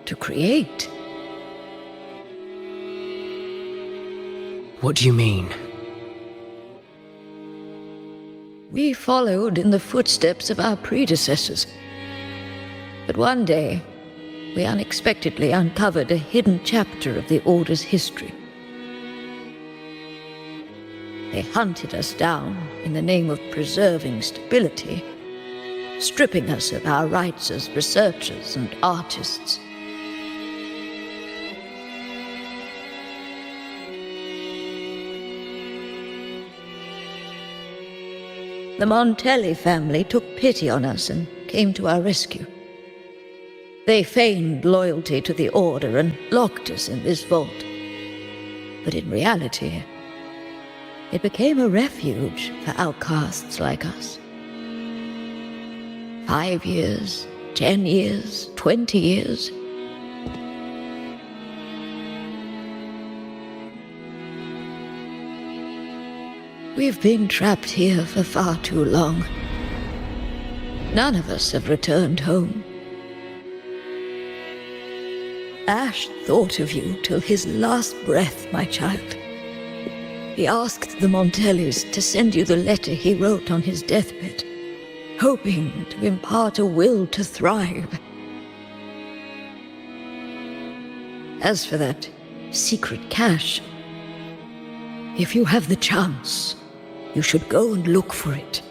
to create. What do you mean? We followed in the footsteps of our predecessors. But one day, we unexpectedly uncovered a hidden chapter of the Order's history. They hunted us down in the name of preserving stability, stripping us of our rights as researchers and artists. The Montelli family took pity on us and came to our rescue. They feigned loyalty to the Order and locked us in this vault. But in reality, it became a refuge for outcasts like us. 5 years, 10 years, 20 years. We've been trapped here for far too long. None of us have returned home. Ash thought of you till his last breath, my child. He asked the Montellis to send you the letter he wrote on his deathbed, hoping to impart a will to thrive. As for that secret cache, if you have the chance, you should go and look for it.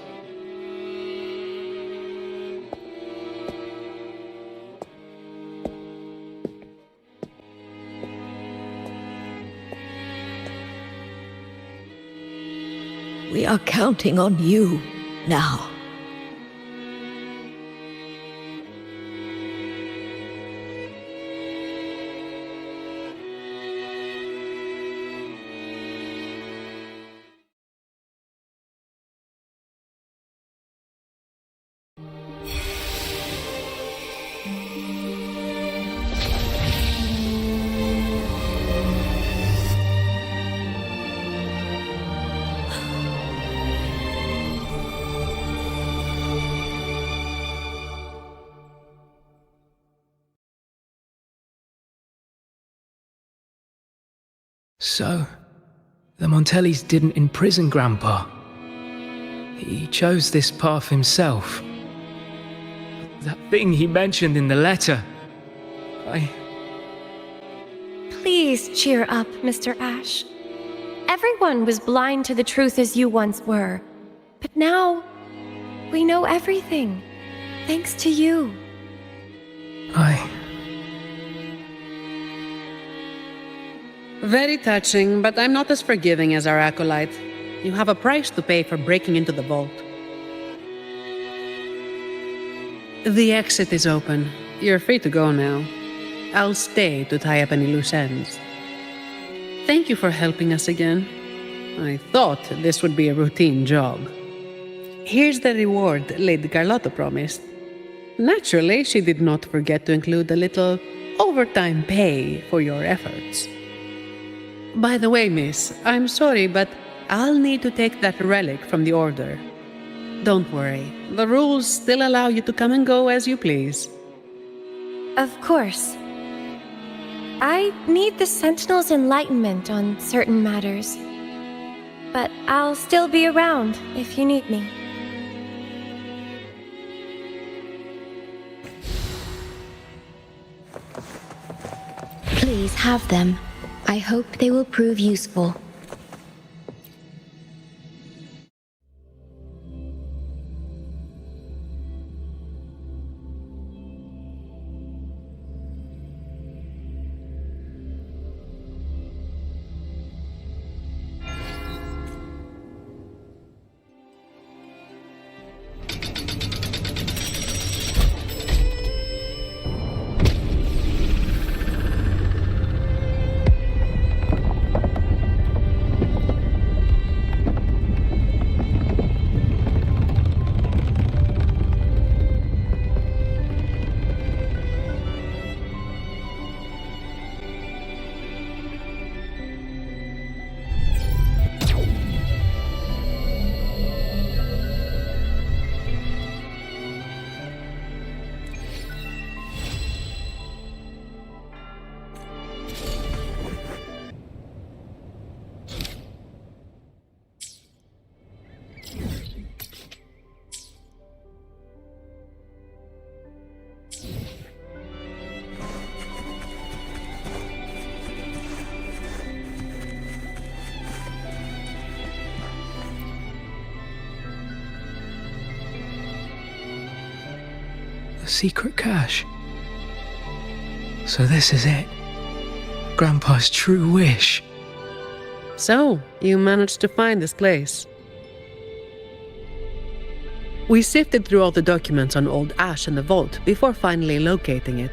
We are counting on you now. So, the Montellis didn't imprison Grandpa. He chose this path himself. That thing he mentioned in the letter. Please cheer up, Mr. Ash. Everyone was blind to the truth as you once were. But now, we know everything. Thanks to you. Very touching, but I'm not as forgiving as our acolyte. You have a price to pay for breaking into the vault. The exit is open. You're free to go now. I'll stay to tie up any loose ends. Thank you for helping us again. I thought this would be a routine job. Here's the reward Lady Carlotta promised. Naturally, she did not forget to include a little overtime pay for your efforts. By the way, miss, I'm sorry, but I'll need to take that relic from the Order. Don't worry, the rules still allow you to come and go as you please. Of course. I need the Sentinel's enlightenment on certain matters. But I'll still be around if you need me. Please have them. I hope they will prove useful. The secret cache. So this is it. Grandpa's true wish. So, you managed to find this place. We sifted through all the documents on Old Ash in the vault before finally locating it.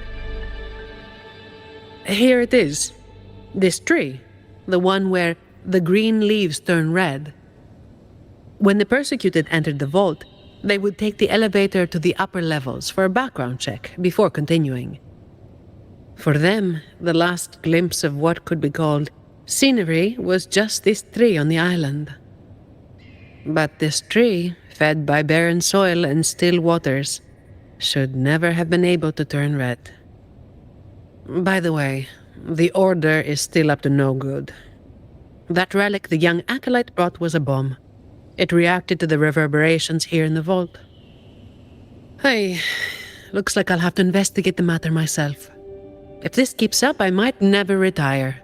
Here it is. This tree. The one where the green leaves turn red. When the persecuted entered the vault, they would take the elevator to the upper levels for a background check before continuing. For them, the last glimpse of what could be called scenery was just this tree on the island. But this tree, fed by barren soil and still waters, should never have been able to turn red. By the way, the Order is still up to no good. That relic the young acolyte brought was a bomb. It reacted to the reverberations here in the vault. Hey, looks like I'll have to investigate the matter myself. If this keeps up, I might never retire.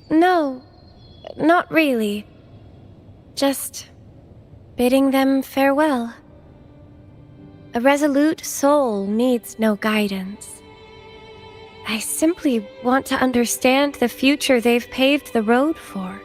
No, not really. Just bidding them farewell. A resolute soul needs no guidance. I simply want to understand the future they've paved the road for.